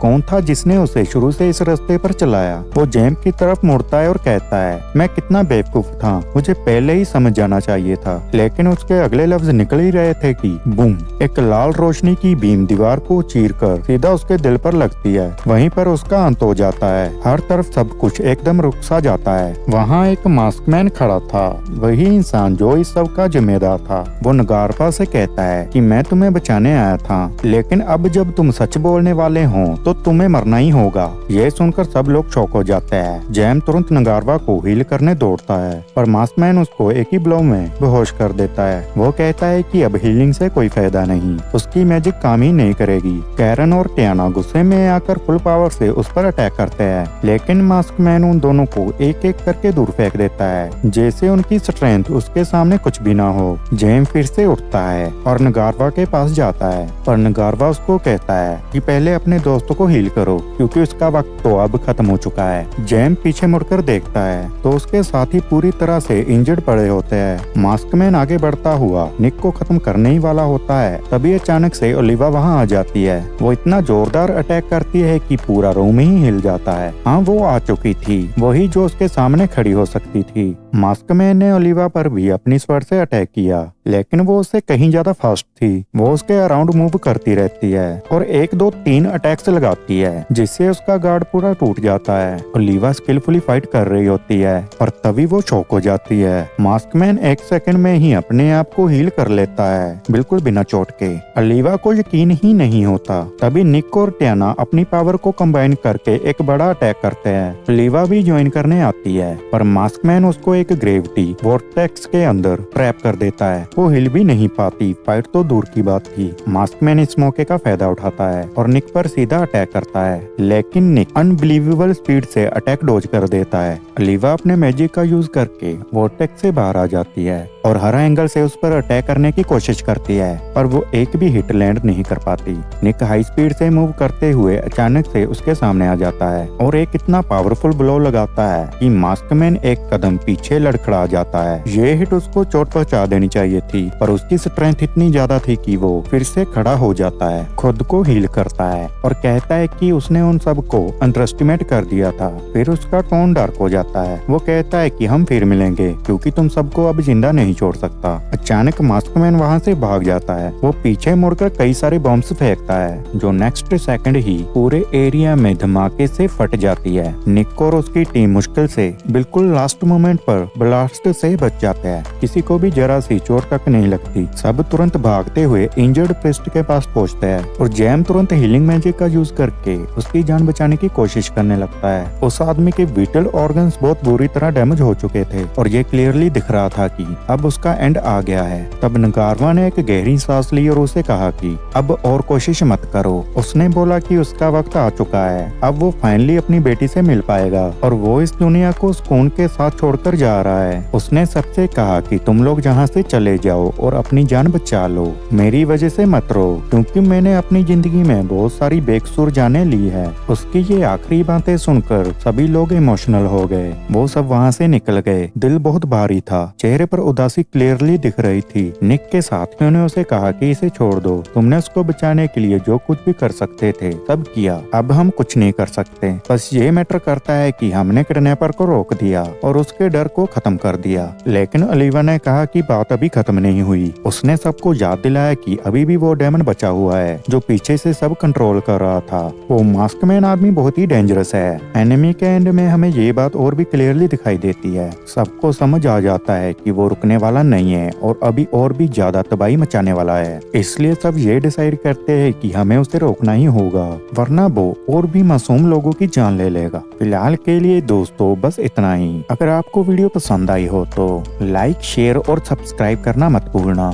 कौन था जिसने उसे शुरू से इस रास्ते पर चलाया। वो जेम की तरफ मुड़ता है और कहता है, मैं कितना बेवकूफ था, मुझे पहले ही समझ जाना चाहिए था। लेकिन उसके अगले लफ्ज निकल ही रहे थे कि बूम, एक लाल रोशनी की बीम दीवार को चीरकर सीधा उसके दिल पर लगती है। वहीं पर उसका अंत हो जाता है। हर तरफ सब कुछ एकदम रुक सा जाता है। वहाँ एक मास्कमैन खड़ा था, वही इंसान जो इस सब का जिम्मेदार था। वो नगारवा से कहता है कि मैं तुम्हें बचाने आया था, लेकिन अब जब तुम सच बोलने वाले हो तो तुम्हें मरना ही होगा। यह सुनकर सब लोग शॉक हो जाते हैं। जैम तुरंत नगारवा को हील करने दौड़ता है पर मास्कमैन उसको एक ही ब्लो में बेहोश कर देता है। वो कहता है कि अब हीलिंग से कोई फायदा नहीं, उसकी मैजिक काम ही नहीं करेगी। कैरन और टियाना गुस्से में आकर फुल पावर से उस पर अटैक करते हैं, लेकिन मास्कमैन उन दोनों को एक एक करके दूर फेंक देता है जैसे उनकी स्ट्रेंथ उसके सामने कुछ भी ना हो। जैम फिर से उठता है और नगारवा के पास जाता है, पर नगारवा उसको कहता है कि पहले अपने दोस्तों को हील करो क्योंकि उसका वक्त तो अब खत्म हो चुका है। जैम पीछे मुड़कर देखता है तो उसके साथी पूरी तरह से इंजर्ड पड़े होते हैं। मास्कमैन आगे बढ़ता हुआ निक को खत्म करने ही वाला होता है, तभी अचानक से ओलिवा वहाँ आ जाती है। वो इतना जोरदार अटैक करती है कि पूरा रूम ही हिल जाता है। हाँ, वो आ चुकी थी, वही जो उसके सामने खड़ी हो सकती थी। मास्कमैन ने ओलिवा पर भी अपनी स्वर से अटैक किया, लेकिन वो उससे कहीं ज्यादा फास्ट थी। वो उसके अराउंड मूव करती रहती है और 1 2 3 अटैक्स लगाती है जिससे उसका गार्ड पूरा टूट जाता है। ओलिवा स्किलफुली फाइट कर रही होती है और तभी वो चौंक हो जाती है। मास्कमैन 1 सेकंड में ही अपने आप को हील कर लेता है, बिल्कुल बिना चोट के। ओलिवा को यकीन ही नहीं होता। तभी निक और टियाना अपनी पावर को कंबाइन करके एक बड़ा अटैक करते हैं। ओलिवा भी ज्वाइन करने आती है पर मास्कमैन उसको एक ग्रेविटी वोर्टेक्स के अंदर ट्रैप कर देता है। वो हिल भी नहीं पाती, फाइट तो दूर की बात थी। मास्कमैन इस मौके का फायदा उठाता है और निक पर सीधा अटैक करता है, लेकिन निक अनबिलीवेबल स्पीड से अटैक डॉज कर देता है। ओलिवा अपने मैजिक का यूज करके वोर्टेक्स से बाहर आ जाती है और हर एंगल से उस पर अटैक करने की कोशिश करती है, पर वो एक भी हिट लैंड नहीं कर पाती। निक हाई स्पीड से मूव करते हुए अचानक से उसके सामने आ जाता है और एक इतना पावरफुल ब्लो लगाता है कि मास्कमैन एक कदम पीछे लड़खड़ा जाता है। ये हिट उसको चोट पहुंचा देनी चाहिए थी, पर उसकी स्ट्रेंथ इतनी ज्यादा थी कि वो फिर से खड़ा हो जाता है, खुद को हील करता है और कहता है कि उसने उन सबको अंडरएस्टिमेट कर दिया था। फिर उसका टोन डार्क हो जाता है। वो कहता है कि हम फिर मिलेंगे क्योंकि तुम सबको अब जिंदा नहीं नहीं छोड़ सकता। अचानक मास्कमैन वहाँ से भाग जाता है। वो पीछे मुड़कर कई सारे बॉम्ब्स फेंकता है जो नेक्स्ट सेकंड ही पूरे एरिया में धमाके से फट जाती है। निक और उसकी टीम मुश्किल से बिल्कुल लास्ट मोमेंट पर ब्लास्ट से बच जाते हैं। किसी को भी जरा सी चोट तक नहीं लगती। सब तुरंत भागते हुए इंजर्ड प्रिस्ट के पास पहुंचते हैं और जैम तुरंत हीलिंग मैजिक का यूज करके उसकी जान बचाने की कोशिश करने लगता है। उस आदमी के विटल ऑर्गन्स बहुत बुरी तरह डैमेज हो चुके थे और ये क्लियरली दिख रहा था कि अब उसका एंड आ गया है। तब नगारवा ने एक गहरी सांस ली और उसे कहा कि अब और कोशिश मत करो। उसने बोला कि उसका वक्त आ चुका है, अब वो फाइनली अपनी बेटी से मिल पाएगा और वो इस दुनिया को सुकून के साथ छोड़कर जा रहा है। उसने सबसे कहा कि तुम लोग जहाँ से चले जाओ और अपनी जान बचा लो, मेरी वजह से मत रो, क्योंकि मैंने अपनी जिंदगी में बहुत सारी बेकसूर जानें ली है। उसकी ये आखिरी बातें सुनकर सभी लोग इमोशनल हो गए। वो सब वहाँ से निकल गए। दिल बहुत भारी था, चेहरे पर उदासी क्लियरली दिख रही थी। निक के साथियों ने उसे कहा कि इसे छोड़ दो, तुमने उसको बचाने के लिए जो कुछ भी कर सकते थे सब किया, अब हम कुछ नहीं कर सकते। बस ये मैटर करता है कि हमने किडनैपर को रोक दिया और उसके डर को खत्म कर दिया। लेकिन ओलिवा ने कहा कि बात अभी खत्म नहीं हुई। उसने सबको याद दिलाया कि अभी भी वो डेमन बचा हुआ है जो पीछे से सब कंट्रोल कर रहा था। वो मास्कमैन आदमी बहुत ही डेंजरस है। एनिमी के एंड में हमें ये बात और भी क्लियरली दिखाई देती है। सबको समझ आ जाता है कि वो रुकने वाला नहीं है और अभी और भी ज्यादा तबाही मचाने वाला है। इसलिए सब ये डिसाइड करते हैं कि हमें उसे रोकना ही होगा, वरना वो और भी मासूम लोगों की जान ले लेगा। फिलहाल के लिए दोस्तों बस इतना ही। अगर आपको वीडियो पसंद आई हो तो लाइक, शेयर और सब्सक्राइब करना मत भूलना।